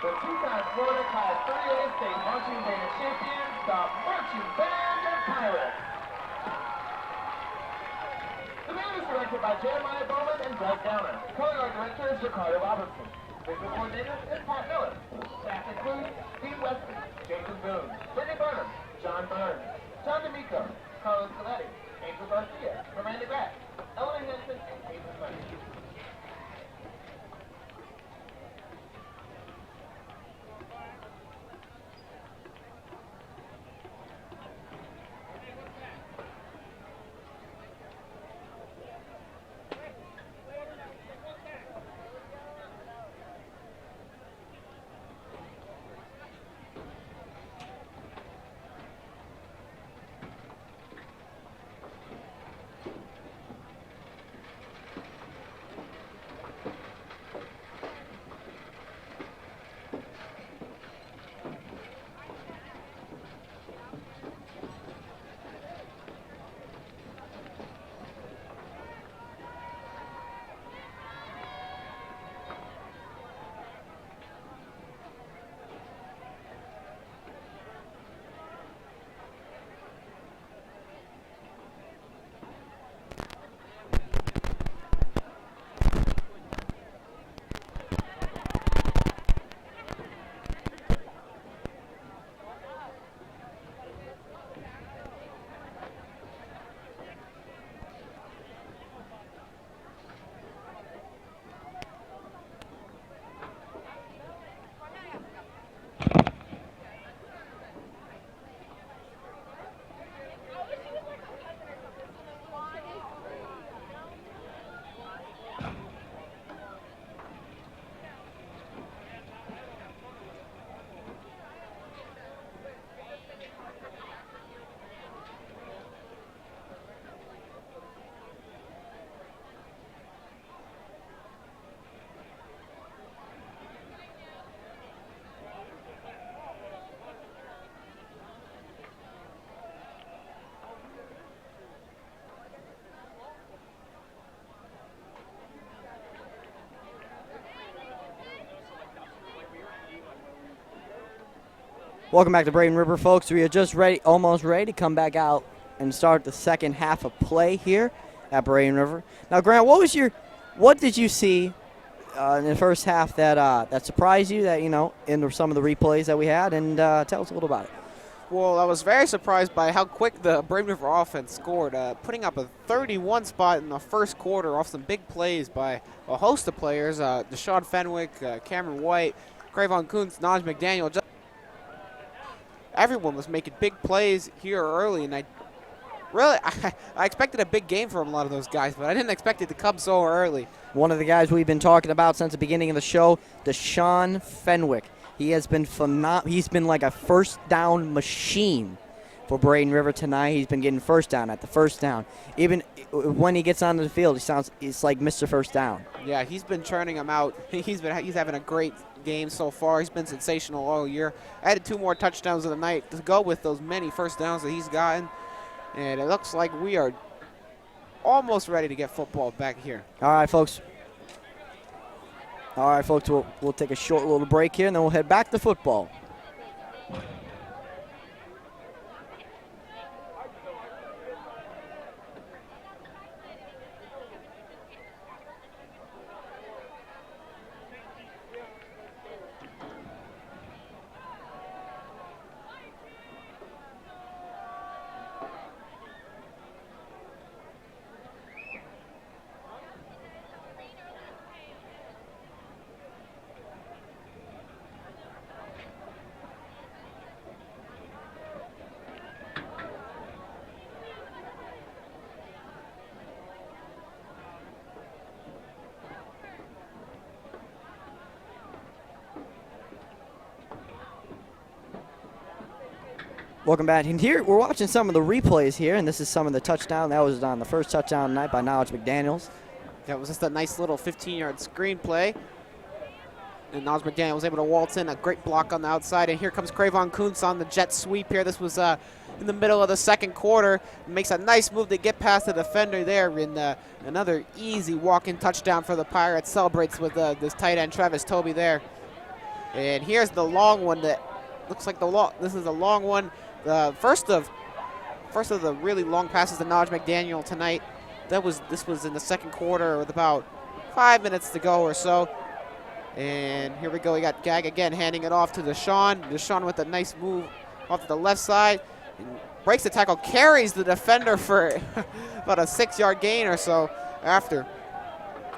The two-time Florida Class 3A State Marching Band champions, the Marching Band of Pirates. The band is directed by Jeremiah Bowman and Doug Downer. Color art director is Ricardo Robertson. Visual coordinator is Pat Miller. Staff includes Steve Weston, Jason Boone, Brittany Burnham, John Burns, John D'Amico, Carlos Coletti, Angel Garcia, Miranda Graff, Eleanor Henson, and Caitlin Money. Welcome back to Braden River, folks. We are just almost ready to come back out and start the second half of play here at Braden River. Now, Grant, what did you see in the first half that surprised you? That in some of the replays that we had, and tell us a little about it. Well, I was very surprised by how quick the Braden River offense scored, putting up a 31 spot in the first quarter off some big plays by a host of players: Deshaun Fenwick, Cameron White, Cravon Kuntz, Naj McDaniel. Everyone was making big plays here early, and I expected a big game from a lot of those guys, but I didn't expect it to come so early. One of the guys we've been talking about since the beginning of the show, Deshaun Fenwick. He has been phenomenal. He's been like a first down machine for Braden River tonight. He's been getting first down at the first down. Even when he gets onto the field, it's like Mr. First Down. Yeah, he's been churning them out. He's having a great game so far. He's been sensational all year. Added 2 more touchdowns of the night to go with those many first downs that he's gotten. And it looks like we are almost ready to get football back here. All right, folks. We'll take a short little break here, and then we'll head back to football. Welcome back. And here we're watching some of the replays here, and this is some of the touchdown. That was on the first touchdown tonight by Naj McDaniels. That was just a nice little 15-yard screen play. And Naj McDaniel was able to waltz in, a great block on the outside. And here comes Cravon Kuntz on the jet sweep here. This was in the middle of the second quarter. Makes a nice move to get past the defender there. And another easy walk-in touchdown for the Pirates. Celebrates with this tight end, Travis Toby, there. And here's the long one that looks like this is a long one. The first of the really long passes to Naj McDaniel tonight. This was in the second quarter with about 5 minutes to go or so. And here we go. We got Gag again handing it off to Deshaun. Deshaun with a nice move off to the left side. And breaks the tackle, carries the defender for about a 6-yard gain or so after.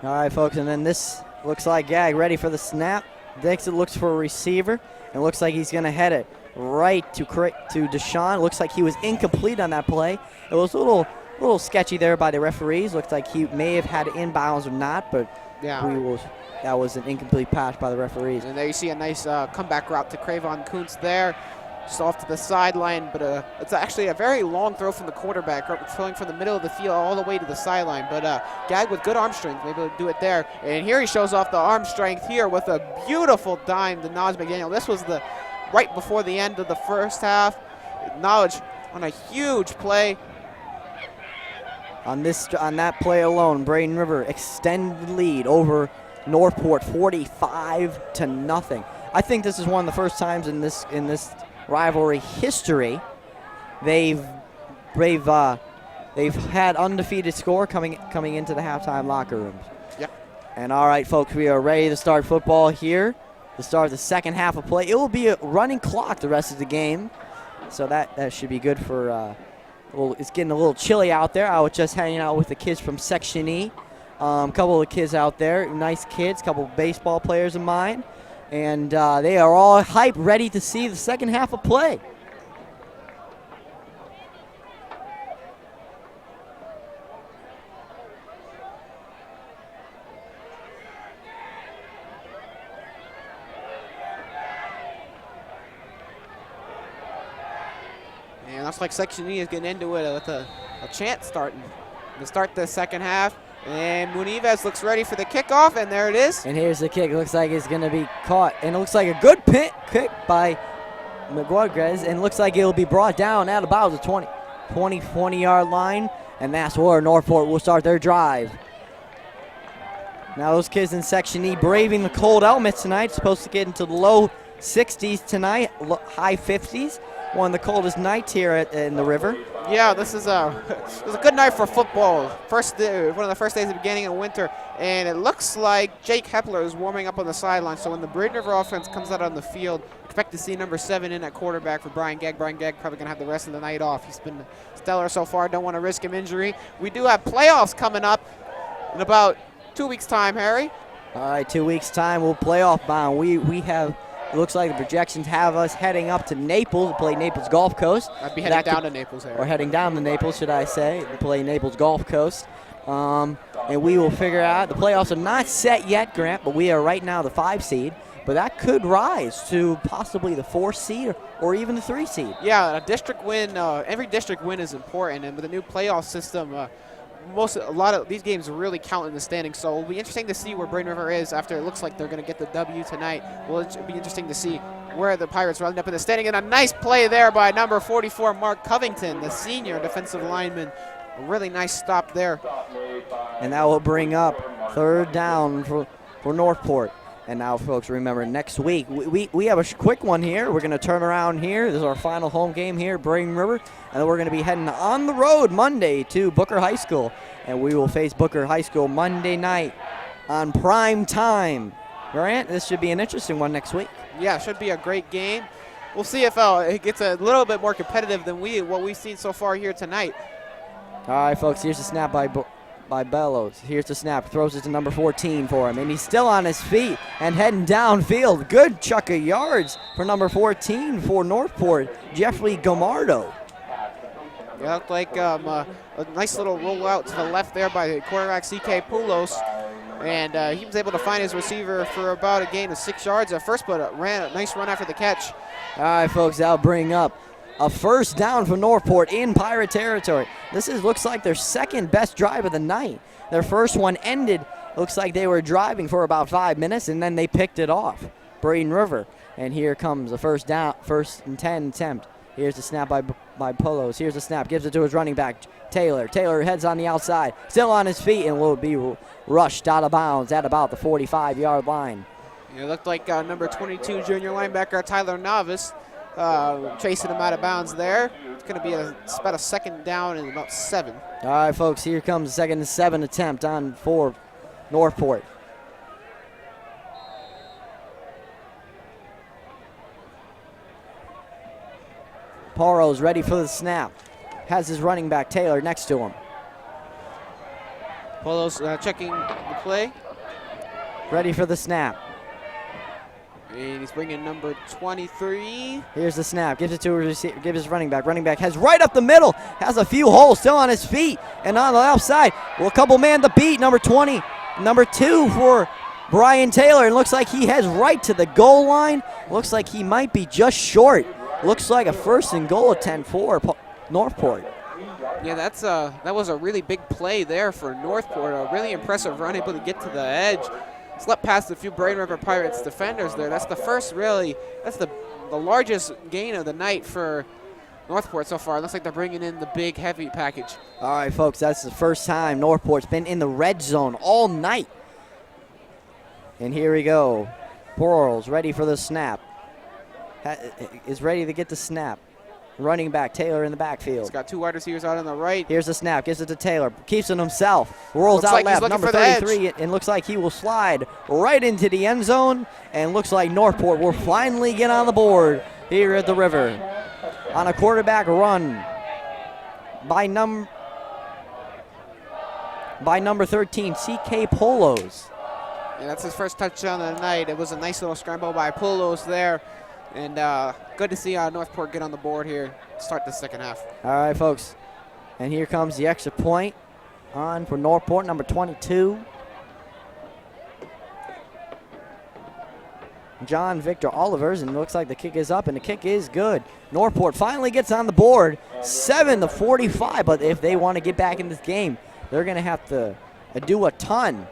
All right, folks, and then this looks like Gag ready for the snap. Dixon looks for a receiver, and looks like he's going to head it right to Deshaun. Looks like he was incomplete on that play. It was a little sketchy there by the referees. Looks like he may have had inbounds or not, but yeah, that was an incomplete pass by the referees. And there you see a nice comeback route to Cravon Kuntz there. Just off to the sideline, but it's actually a very long throw from the quarterback, throwing from the middle of the field all the way to the sideline. But Gag with good arm strength, able to do it there. And here he shows off the arm strength here with a beautiful dime to Naj McDaniel. This was right before the end of the first half. Naj on a huge play. On that play alone, Braden River extended lead over Northport 45-0. I think this is one of the first times in this rivalry history they've had undefeated score coming into the halftime locker rooms. Yep. And all right, folks, we are ready to start football here. To start the second half of play, it will be a running clock the rest of the game, so that should be good for. It's getting a little chilly out there. I was just hanging out with the kids from Section E. Couple of kids out there, nice kids, couple of baseball players of mine. And they are all hyped, ready to see the second half of play. And looks like Section E is getting into it with a chant starting to start the second half. And Munives looks ready for the kickoff, and there it is. And here's the kick. It looks like it's going to be caught. And it looks like a good kick by McGuadrez. And it looks like it'll be brought down at about the 20-yard line. And that's where Northport will start their drive. Now those kids in Section E braving the cold elements tonight. Supposed to get into the low 60s tonight, high 50s. One of the coldest nights here in the river. Yeah, this is it was a good night for football. One of the first days of the beginning of winter, and it looks like Jake Hepler is warming up on the sideline. So when the Braden River offense comes out on the field, expect to see number 7 in at quarterback for Brian Gagg. Brian Gagg probably going to have the rest of the night off. He's been stellar so far. Don't want to risk him injury. We do have playoffs coming up in about 2 weeks' time, Harry. All right, 2 weeks' time we'll playoff bound. We have. It looks like the projections have us heading up to Naples to play Naples Gulf Coast. I'd be heading down to Naples, Harry. Or heading down to Naples, should I say, to play Naples Gulf Coast. And we will figure out. The playoffs are not set yet, Grant, but we are right now the 5 seed. But that could rise to possibly the 4 seed or even the 3 seed. Yeah, a district win. Every district win is important, and with the new playoff system, a lot of these games really count in the standings. So it'll be interesting to see where Braden River is after it looks like they're going to get the W tonight. Well, it'll be interesting to see where the Pirates will end up in the standing. And a nice play there by number 44, Mark Covington, the senior defensive lineman. A really nice stop there. And that will bring up 3rd down for Northport. And now, folks, remember, next week, we have a quick one here. We're going to turn around here. This is our final home game here at Braden River. And then we're going to be heading on the road Monday to Booker High School. And we will face Booker High School Monday night on prime time. Grant, this should be an interesting one next week. Yeah, it should be a great game. We'll see if it gets a little bit more competitive than what we've seen so far here tonight. All right, folks, here's the snap by Bellows. Here's the snap. Throws it to number 14 for him. And he's still on his feet and heading downfield. Good chuck of yards for number 14 for Northport, Jeffrey Gamardo. It looked like a nice little rollout to the left there by the quarterback, C.K. Poulos. And he was able to find his receiver for about a gain of 6 yards at first, but ran a nice run after the catch. All right, folks, that'll bring up a 1st down for Northport in Pirate territory. This looks like their second best drive of the night. Their first one ended, looks like they were driving for about 5 minutes, and then they picked it off. Braden River. And here comes the 1st and 10 attempt. Here's the snap by Poulos. Here's the snap. Gives it to his running back, Taylor. Taylor heads on the outside. Still on his feet and will be rushed out of bounds at about the 45-yard line. It looked like number 22 junior linebacker Tyler Novice chasing him out of bounds there. It's going to be about a second down and about 7. All right, folks, here comes the 2nd and 7 attempt on for Northport. Poro's ready for the snap. Has his running back Taylor next to him. Polo's checking the play. Ready for the snap. And he's bringing number 23. Here's the snap. Gives it to his receiver. Gives his running back. Running back has right up the middle. Has a few holes still on his feet. And on the left side, well, a couple man to beat. Number 20. Number 2 for Brian Taylor. It looks like he heads right to the goal line. Looks like he might be just short. Looks like a 1st and goal attempt for Northport. Yeah, that was a really big play there for Northport. A really impressive run, able to get to the edge. Slept past a few Braden River Pirates defenders there. That's the first that's the largest gain of the night for Northport so far. It looks like they're bringing in the big, heavy package. All right, folks, that's the first time Northport's been in the red zone all night. And here we go. Porals ready for the snap. Is ready to get the snap. Running back, Taylor in the backfield. He's got 2 wide receivers out on the right. Here's the snap, gives it to Taylor, keeps it himself, rolls out left, number 33, and looks like he will slide right into the end zone, and looks like Northport will finally get on the board here at the River. On a quarterback run by number 13, CK Polos. Yeah, that's his first touchdown of the night. It was a nice little scramble by Polos there. And good to see Northport get on the board here, start the second half. All right, folks. And here comes the extra point on for Northport, number 22. John Victor Olivers, and it looks like the kick is up, and the kick is good. Northport finally gets on the board, 7-45, but if they want to get back in this game, they're going to have to do a ton.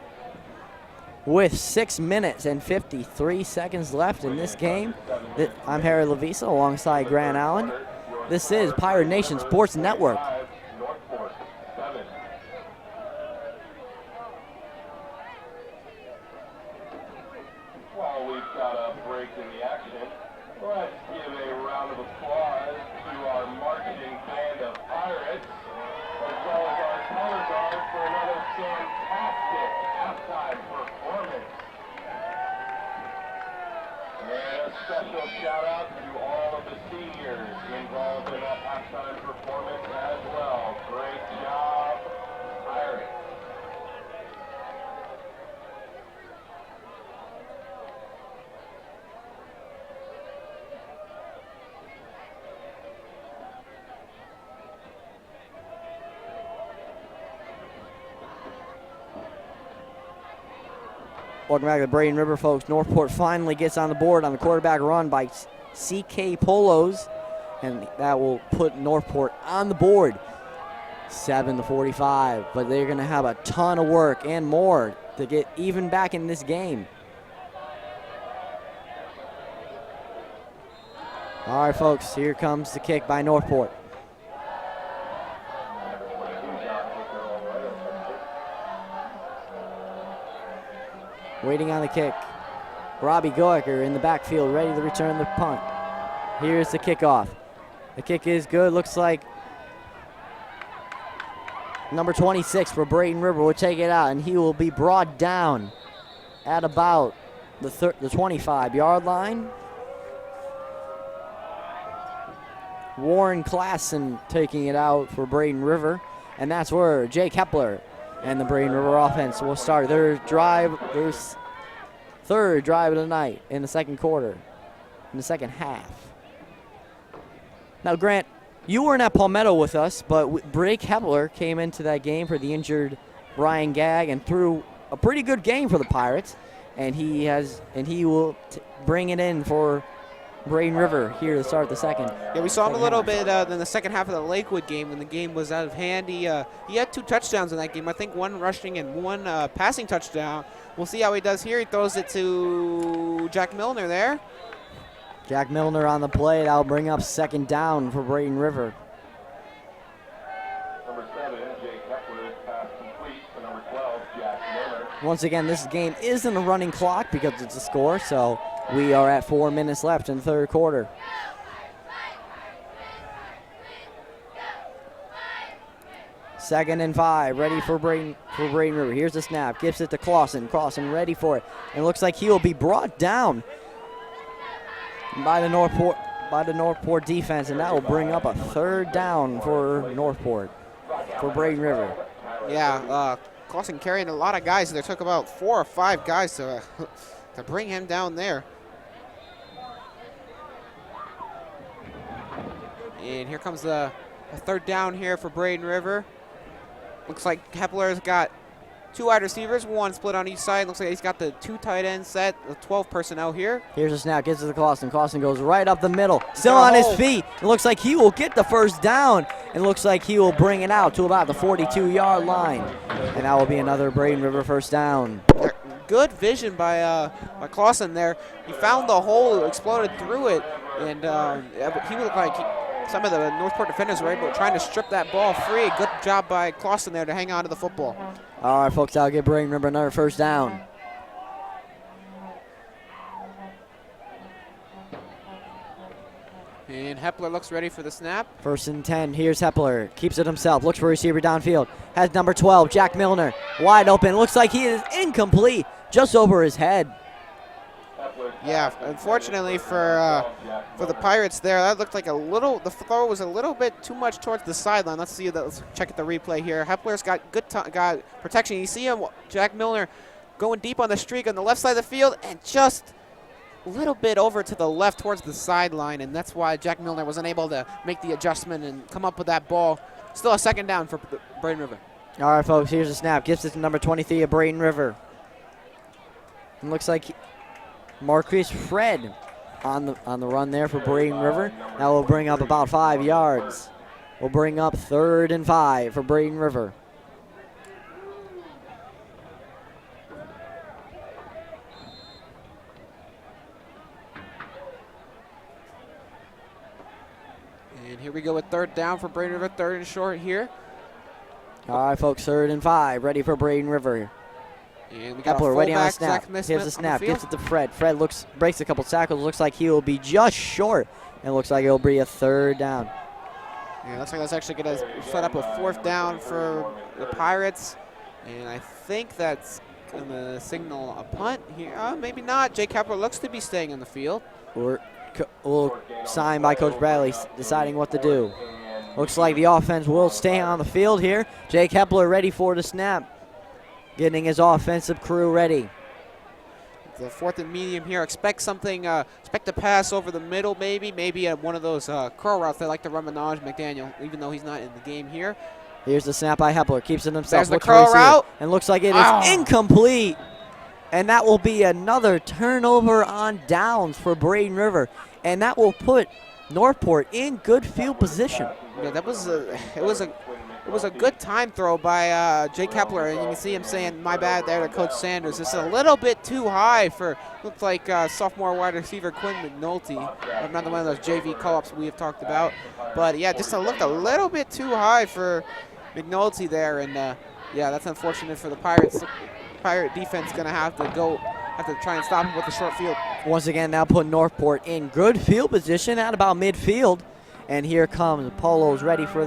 With 6 minutes and 53 seconds left in this game, I'm Harry Lavisa alongside Grant Allen. This is Pirate Nation Sports Network. While we've got a break in the action, let's give a round of applause to our marching band of Pirates, as well as our color guard for another fantastic halftime performance. And a special shout out to all of the seniors involved in that halftime performance as well. Great job, Pirates. Welcome back to the Braden River, folks. Northport finally gets on the board on the quarterback run by CK Polos, and that will put Northport on the board, 7-45. But they're going to have a ton of work and more to get even back in this game. All right, folks, here comes the kick by Northport. Waiting on the kick. Robbie Goecker in the backfield, ready to return the punt. Here's the kickoff. The kick is good. Looks like number 26 for Braden River will take it out, and he will be brought down at about the 25-yard line. Warren Klassen taking it out for Braden River, and that's where Jake Hepler and the Braden River offense will start their third drive of the night in the second quarter, in the second half. Now, Grant, you weren't at Palmetto with us, but Jake Hepler came into that game for the injured Brian Gagg and threw a pretty good game for the Pirates, and he will bring it in for Braden River here to start the second. Yeah, we saw him a little bit in the second half of the Lakewood game when the game was out of hand. He had 2 touchdowns in that game. I think 1 rushing and 1 passing touchdown. We'll see how he does here. He throws it to Jack Milner there. Jack Milner on the play. That'll bring up second down for Braden River. Number 7, Jake Hepler, pass complete to number 12, Jack Milner. Once again, this game isn't a running clock because it's a score, so we are at 4 minutes left in the third quarter. Second and 5, ready for Braden River. Here's the snap, gives it to Clausen. Clausen ready for it. And looks like he will be brought down by the Northport defense, and that will bring up a third down for Northport, for Braden River. Yeah, Clausen carrying a lot of guys. There took about 4 or 5 guys to to bring him down there. And here comes a third down here for Braden River. Looks like Hepler's got 2 wide receivers, 1 split on each side. Looks like he's got the 2 tight ends set, the 12 personnel here. Here's a snap, gets it to Clausen. Clausen goes right up the middle, still on his feet. It looks like he will get the first down. It looks like he will bring it out to about the 42-yard line. And that will be another Braden River first down. Good vision by Clausen there. He found the hole, exploded through it, and he looked like some of the Northport defenders were able to trying to strip that ball free. Good job by Clausen there to hang on to the football. All right, folks, I'll give Braden River another first down. And Hepler looks ready for the snap. First and 10, here's Hepler. Keeps it himself, looks for a receiver downfield. Has number 12, Jack Milner, wide open. Looks like he is incomplete, just over his head. Yeah, unfortunately for the Pirates there, that looked like the throw was a little bit too much towards the sideline. Let's check at the replay here. Hepler's got got protection. You see him, Jack Milner, going deep on the streak on the left side of the field, and just a little bit over to the left towards the sideline, and that's why Jack Milner wasn't able to make the adjustment and come up with that ball. Still a second down for Braden River. All right, folks, here's a snap. Gives it to number 23 of Braden River. And looks like Marquise Fred on the run there for Braden River. That will bring up about 5 yards. Will bring up 3rd and 5 for Braden River. And here we go with 3rd down for Braden River, 3rd and short here. All right, folks, 3rd and 5, ready for Braden River. And we got Hepler a ready on the fullback, snap. Zach Here's the Smith snap, on the gives field. it to Fred. Fred breaks a couple tackles. Looks like he will be just short. And looks like it will be a 3rd down. Yeah, looks like that's actually going to set up a 4th down for the Pirates. And I think that's going to signal a punt here. Maybe not. Jake Hepler looks to be staying on the field. We'll sign by Coach Bradley deciding what to do. Looks like the offense will stay on the field here. Jake Hepler ready for the snap. Getting his offensive crew ready. The 4th and medium here. Expect something. Expect a pass over the middle, maybe at one of those curl routes they like to run Minaj McDaniel, even though he's not in the game here. Here's the snap by Hepler. Keeps it himself. There's the curl route. And looks like it is incomplete. And that will be another turnover on downs for Braden River. And that will put Northport in good field position. Yeah, it was a good time throw by Jake Hepler, and you can see him saying, "My bad," there to Coach Sanders. This is a little bit too high for looked like sophomore wide receiver Quinn McNulty. Another one of those JV co-ops we have talked about, but yeah, just looked a little bit too high for McNulty there, and yeah, that's unfortunate for the Pirates. Pirate defense gonna have to try and stop him with the short field. Once again, now put Northport in good field position at about midfield. And here comes Polos ready for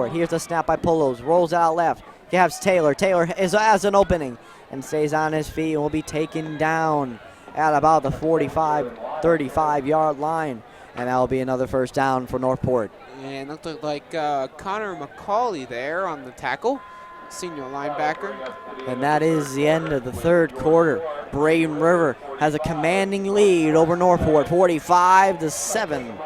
it. Here's a snap by Polos. Rolls out left. He has Taylor. Taylor has an opening and stays on his feet and will be taken down at about the 45, 35-yard line. And that will be another first down for Northport. And it looked like Connor McCauley there on the tackle, senior linebacker. And that is the end of the third quarter. Braden River has a commanding lead over Northport, 45-7.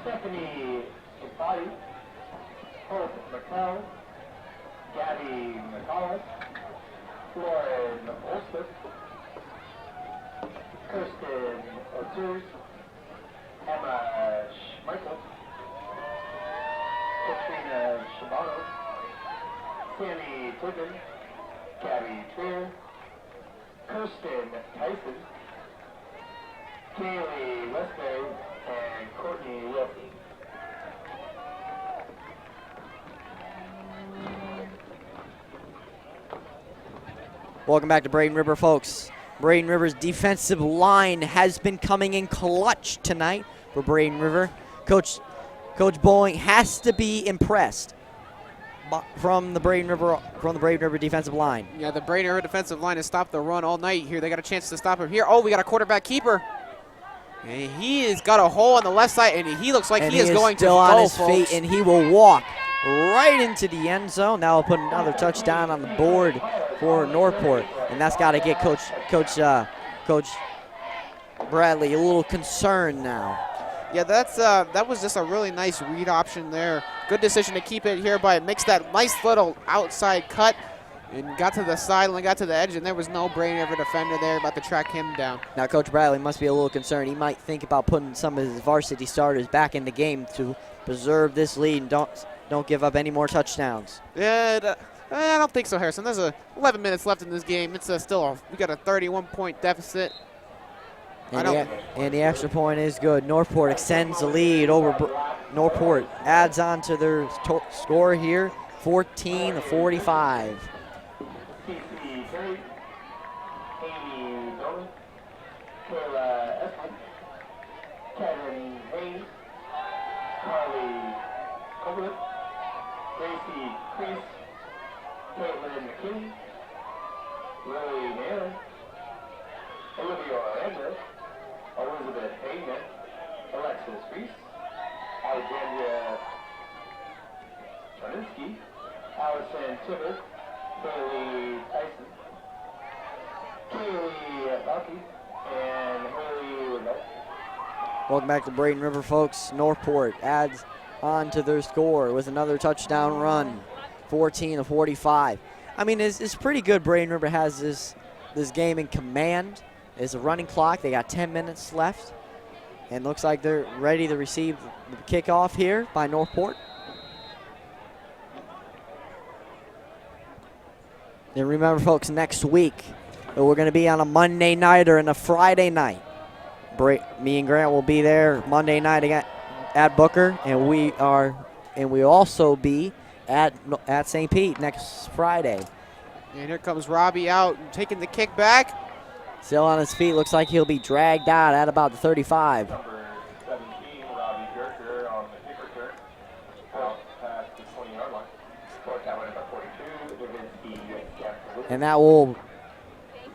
Stephanie Impati, Hope McLeod, Gabby McCullough, Lauren Olsbeck, Kirsten O'Toole, Emma Schmeichel, Katrina Shimano, Sammy Tibbin, Gabby Trier, Kirsten Tyson, Kaylee Westbury, and Courtney Wilson. Welcome back to Braden River, folks. Braden River's defensive line has been coming in clutch tonight for Braden River. Coach Bowling has to be impressed from the Braden River defensive line. Yeah, the Braden River defensive line has stopped the run all night here. They got a chance to stop him here. Oh, we got a quarterback keeper. And he has got a hole on the left side, and he looks like he is going to still on go, his folks. feet, and he will walk right into the end zone. Now we'll put another touchdown on the board for Northport, and that's got to get Coach Bradley a little concerned now. Yeah, that was just a really nice read option there. Good decision to keep it here, but it makes that nice little outside cut and got to the sideline, got to the edge, and there was no Braden River defender there about to track him down. Now Coach Bradley must be a little concerned. He might think about putting some of his varsity starters back in the game to preserve this lead and don't give up any more touchdowns. Yeah, I don't think so, Harrison. There's 11 minutes left in this game. It's we got a 31-point deficit. And the extra point is good. Northport extends the lead over Northport. Adds on to their score here, 14-45. Casey Terry, Amy Dolan, Kayla Esmond, Kevin Hayes, Carly Copeland, Gracie Crease, Caitlin McKinney, Lily Naylor, Olivia Andrews, Elizabeth Hayman, Alexis Reese, Alexandria Charninsky, Allison Tibbert, Bailey Tyson, Kaylee Bucky, and Haley Woodlow. Welcome back to Braden River, folks. Northport adds on to their score with another touchdown run, 14-45. I mean, it's pretty good. Braden River has this game in command. It's a running clock. They got 10 minutes left. And looks like they're ready to receive the kickoff here by Northport. And remember, folks, next week we're going to be on a Monday night or on a Friday night. Me and Grant will be there Monday night again at Booker, and we'll also be at St. Pete next Friday. And here comes Robbie out, taking the kick back. Still on his feet. Looks like he'll be dragged out at about the 35. Number 17, Robbie Gerker on the kick return. Out past the 20-yard line. And that will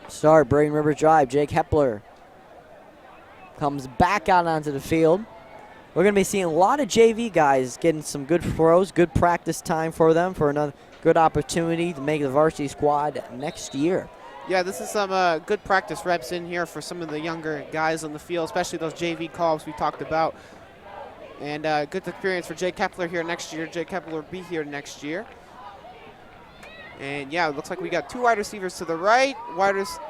start Braden River drive. Jake Hepler comes back out onto the field. We're going to be seeing a lot of JV guys getting some good throws, good practice time for them for another good opportunity to make the varsity squad next year. Yeah, this is some good practice reps in here for some of the younger guys on the field, especially those JV calls we talked about. And good experience for Jake Kepler here next year. Jake Kepler will be here next year. And yeah, it looks like we got two wide receivers to the right.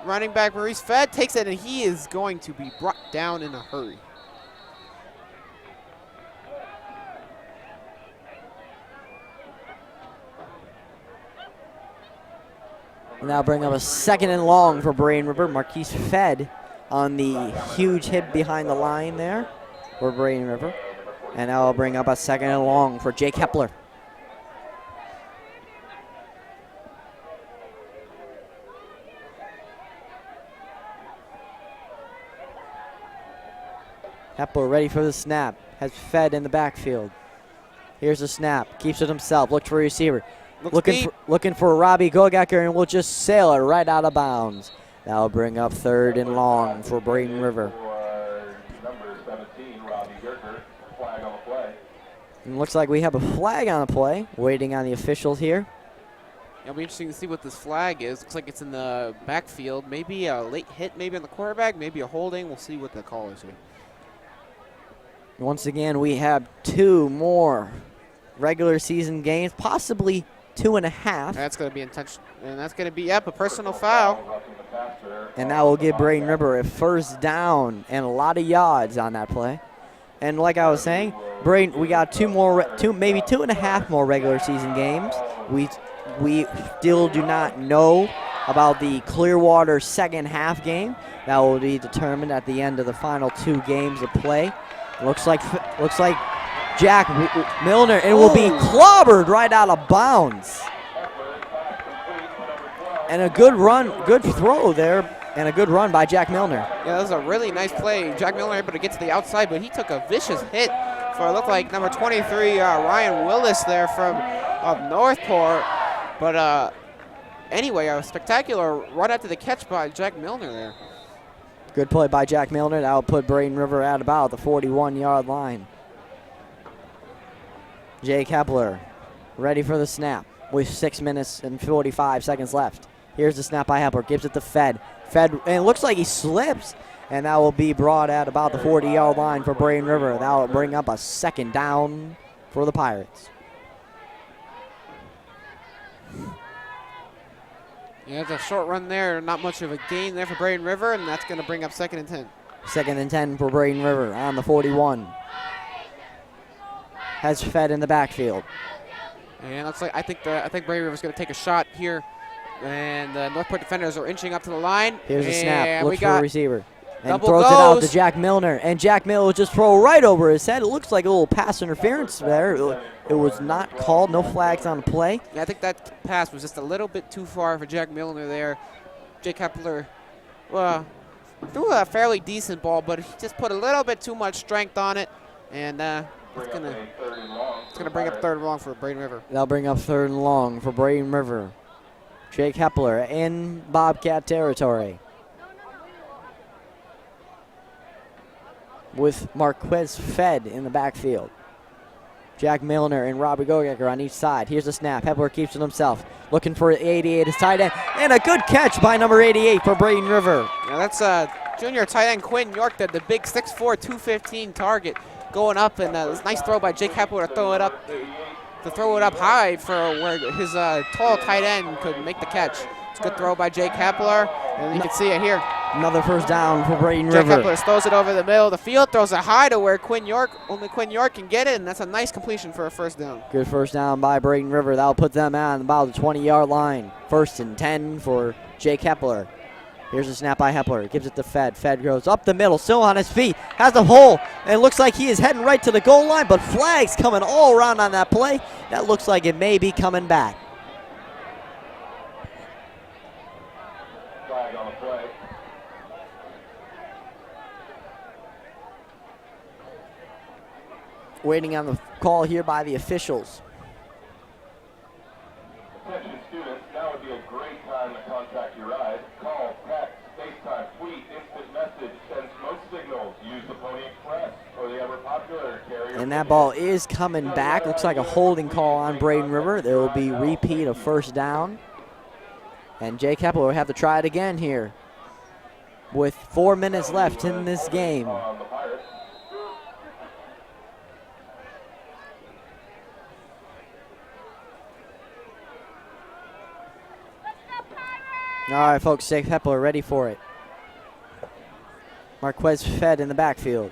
Running back Maurice Fed takes it, and he is going to be brought down in a hurry. Now bring up a second and long for Braden River. Marquise Fed on the huge hit behind the line there for Braden River. And now I'll bring up a second and long for Jake Hepler. Hepler ready for the snap. Has Fed in the backfield. Here's the snap. Keeps it himself. Looks for a receiver. Looking for Robbie Gogecker, and we'll just sail it right out of bounds. That'll bring up third and long for Braden River. Number 17, Robbie Gerker, flag on the play. And looks like we have a flag on the play, waiting on the officials here. It'll be interesting to see what this flag is. Looks like it's in the backfield. Maybe a late hit, maybe on the quarterback, maybe a holding. We'll see what the call is here. Once again, we have two more regular season games, possibly 2.5. That's going to be intentional, and that's going to be, a personal foul. And that will give Braden River a first down and a lot of yards on that play. And like I was saying, Braden, we got maybe 2.5 more regular season games. We still do not know about the Clearwater second half game. That will be determined at the end of the final 2 games of play. Looks like Jack Milner, and will be clobbered right out of bounds. And a good run, good throw there, and a good run by Jack Milner. Yeah, that was a really nice play. Jack Milner able to get to the outside, but he took a vicious hit for it looked like number 23, Ryan Willis there from Northport. But anyway, a spectacular run after the catch by Jack Milner there. Good play by Jack Milner. That will put Braden River at about the 41-yard line. Jake Hepler ready for the snap with 6 minutes and 45 seconds left. Here's the snap by Hepler, gives it to Fed. And it looks like he slips, and that will be brought at about the 40-yard line for Braden River. That will bring up a second down for the Pirates. Yeah, it's a short run there. Not much of a gain there for Braden River, and that's going to bring up 2nd and 10. 2nd and 10 for Braden River on the 41. Has Fed in the backfield. And looks like I think Braden River's going to take a shot here. And the Northport defenders are inching up to the line. Here's a snap. Looks for a receiver. And double throws goes. it out to Jack Milner. And Jack Milner will just throw right over his head. It looks like a little pass interference there. It was not called. No flags on the play. Yeah, I think that pass was just a little bit too far for Jack Milner there. Jake Hepler threw a fairly decent ball, but he just put a little bit too much strength on it. And it's going to bring up 3rd and long for Braden River. That'll bring up 3rd and long for Braden River. Jake Hepler in Bobcat territory. With Marquez Fed in the backfield. Jack Milner and Robbie Gogecker on each side. Here's the snap. Hepler keeps it himself. Looking for 88, his tight end. And a good catch by number 88 for Braden River. Yeah, that's junior tight end Quinn York, the big 6'4", 215 target going up. And this nice throw by Jake Hepler to throw it up high for where his tall tight end could make the catch. It's a good throw by Jake Hepler, and you can see it here. Another first down for Braden Jake River. Hepler throws it over the middle of the field, throws it high to where only Quinn York can get it, and that's a nice completion for a first down. Good first down by Braden River. That'll put them on about the 20-yard line. 1st and 10 for Jake Hepler. Here's a snap by Hepler. Gives it to Fed. Fed goes up the middle, still on his feet. Has the hole, and it looks like he is heading right to the goal line, but flags coming all around on that play. That looks like it may be coming back. Flag on the play. Waiting on the call here by the officials. Attention students, now would be a great time to contact your ride. Call, text, FaceTime, tweet, instant message, send smoke signals, use the Pony Express or the ever popular carrier. And that ball is coming back. Looks like a holding call on Braden River. There will be repeat of first down. And Jake Hepler will have to try it again here with 4 minutes left in this game. All right, folks, Jake Hepler ready for it. Marquez Fed in the backfield.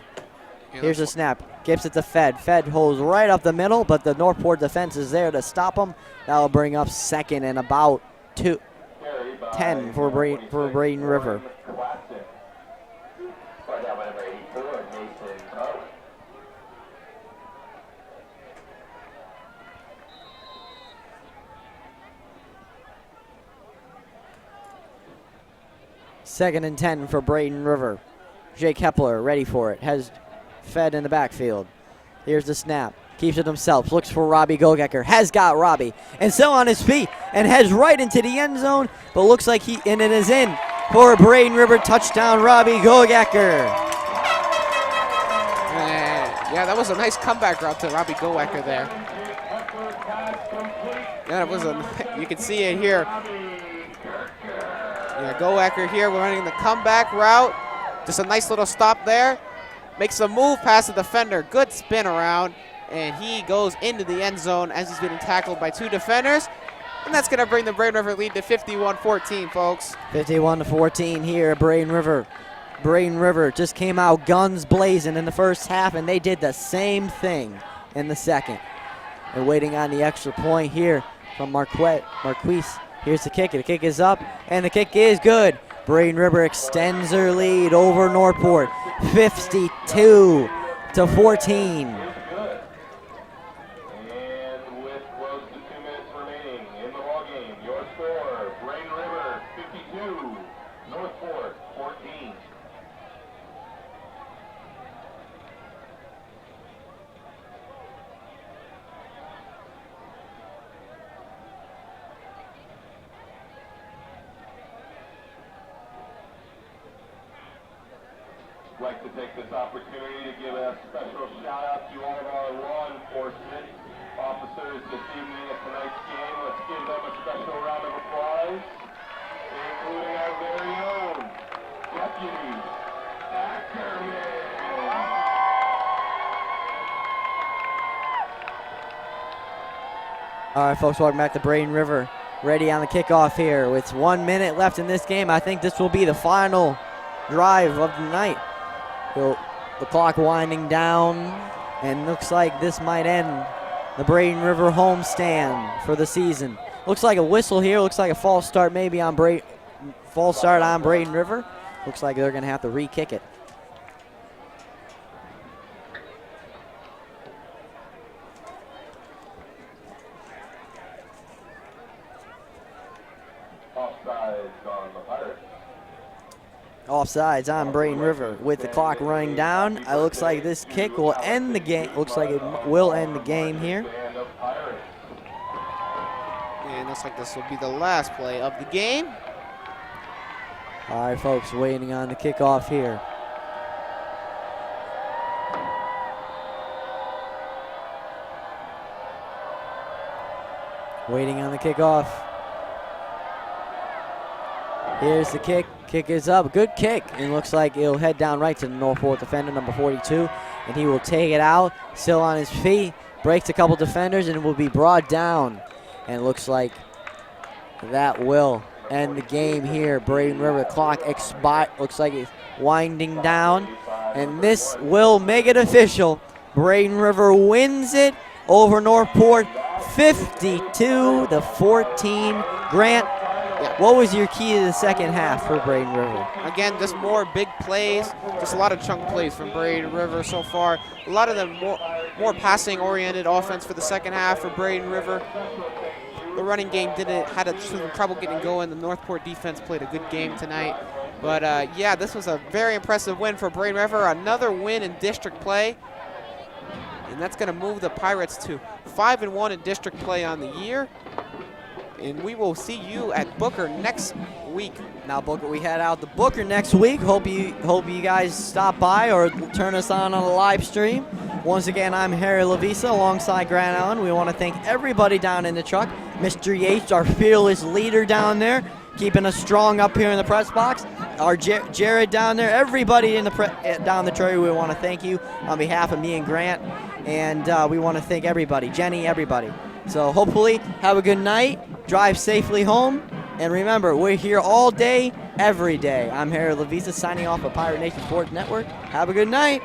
Here's a snap. Gives it to Fed. Fed holds right up the middle, but the Northport defense is there to stop him. That'll bring up 2nd and about 10 for Braden River. Second and 10 for Braden River. Jake Hepler ready for it. Has Fed in the backfield. Here's the snap. Keeps it himself. Looks for Robbie Gogecker. Has got Robbie. And still on his feet. And heads right into the end zone. But looks like it is in for a Braden River touchdown, Robbie Gogecker. Yeah, that was a nice comeback route to Robbie Gogecker there. Yeah, it was you can see it here. Yeah, Gogecker here. We're running the comeback route. Just a nice little stop there. Makes a move past the defender. Good spin around. And he goes into the end zone as he's being tackled by 2 defenders. And that's going to bring the Braden River lead to 51-14, folks. 51-14 here at Braden River. Braden River just came out guns blazing in the first half, and they did the same thing in the second. And waiting on the extra point here from Marquise Here's the kick. The kick is up, and the kick is good. Braden River extends their lead over Northport, 52-14. Good. And with close to 2 minutes remaining in the ball game, your score: Braden River 52, Northport 14. I'd like to take this opportunity to give a special shout out to all of our law enforcement officers this evening at tonight's game. Let's give them a special round of applause, including our very own Deputy Ackerman. All right, folks, welcome back to Braden River. Ready on the kickoff here with 1 minute left in this game. I think this will be the final drive of the night. The clock winding down, and looks like this might end the Braden River homestand for the season. Looks like a whistle here. Looks like a false start maybe on false start on Braden River. Looks like they're going to have to re-kick it. Offsides on the Pirates. Offsides on Braden River with the clock running down. It looks like this kick will end the game. Looks like it will end the game here. And looks like this will be the last play of the game. All right, folks, waiting on the kickoff here. Waiting on the kickoff. Here's the kick. Kick is up. Good kick. And looks like it'll head down right to the Northport defender, number 42. And he will take it out. Still on his feet. Breaks a couple defenders and will be brought down. And it looks like that will end the game here. Braden River, the clock looks like it's winding down. And this will make it official. Braden River wins it over Northport, 52-14. Grant, what was your key to the second half for Braden River? Again, just more big plays, just a lot of chunk plays from Braden River so far. A lot of them more passing-oriented offense for the second half for Braden River. The running game had some trouble getting going. The Northport defense played a good game tonight. But yeah, this was a very impressive win for Braden River. Another win in district play. And that's going to move the Pirates to 5-1 in district play on the year. And we will see you at Booker next week. Now, Booker, we head out to Booker next week. Hope you guys stop by or turn us on the live stream. Once again, I'm Harry Lavisa alongside Grant Allen. We want to thank everybody down in the truck. Mr. Yates, our fearless leader down there, keeping us strong up here in the press box. Our Jared down there, everybody in the down the tray, we want to thank you on behalf of me and Grant. And we want to thank everybody, Jenny, everybody. So hopefully, have a good night, drive safely home, and remember, we're here all day, every day. I'm Harry Lavisa signing off of Pirate Nation Sports Network. Have a good night.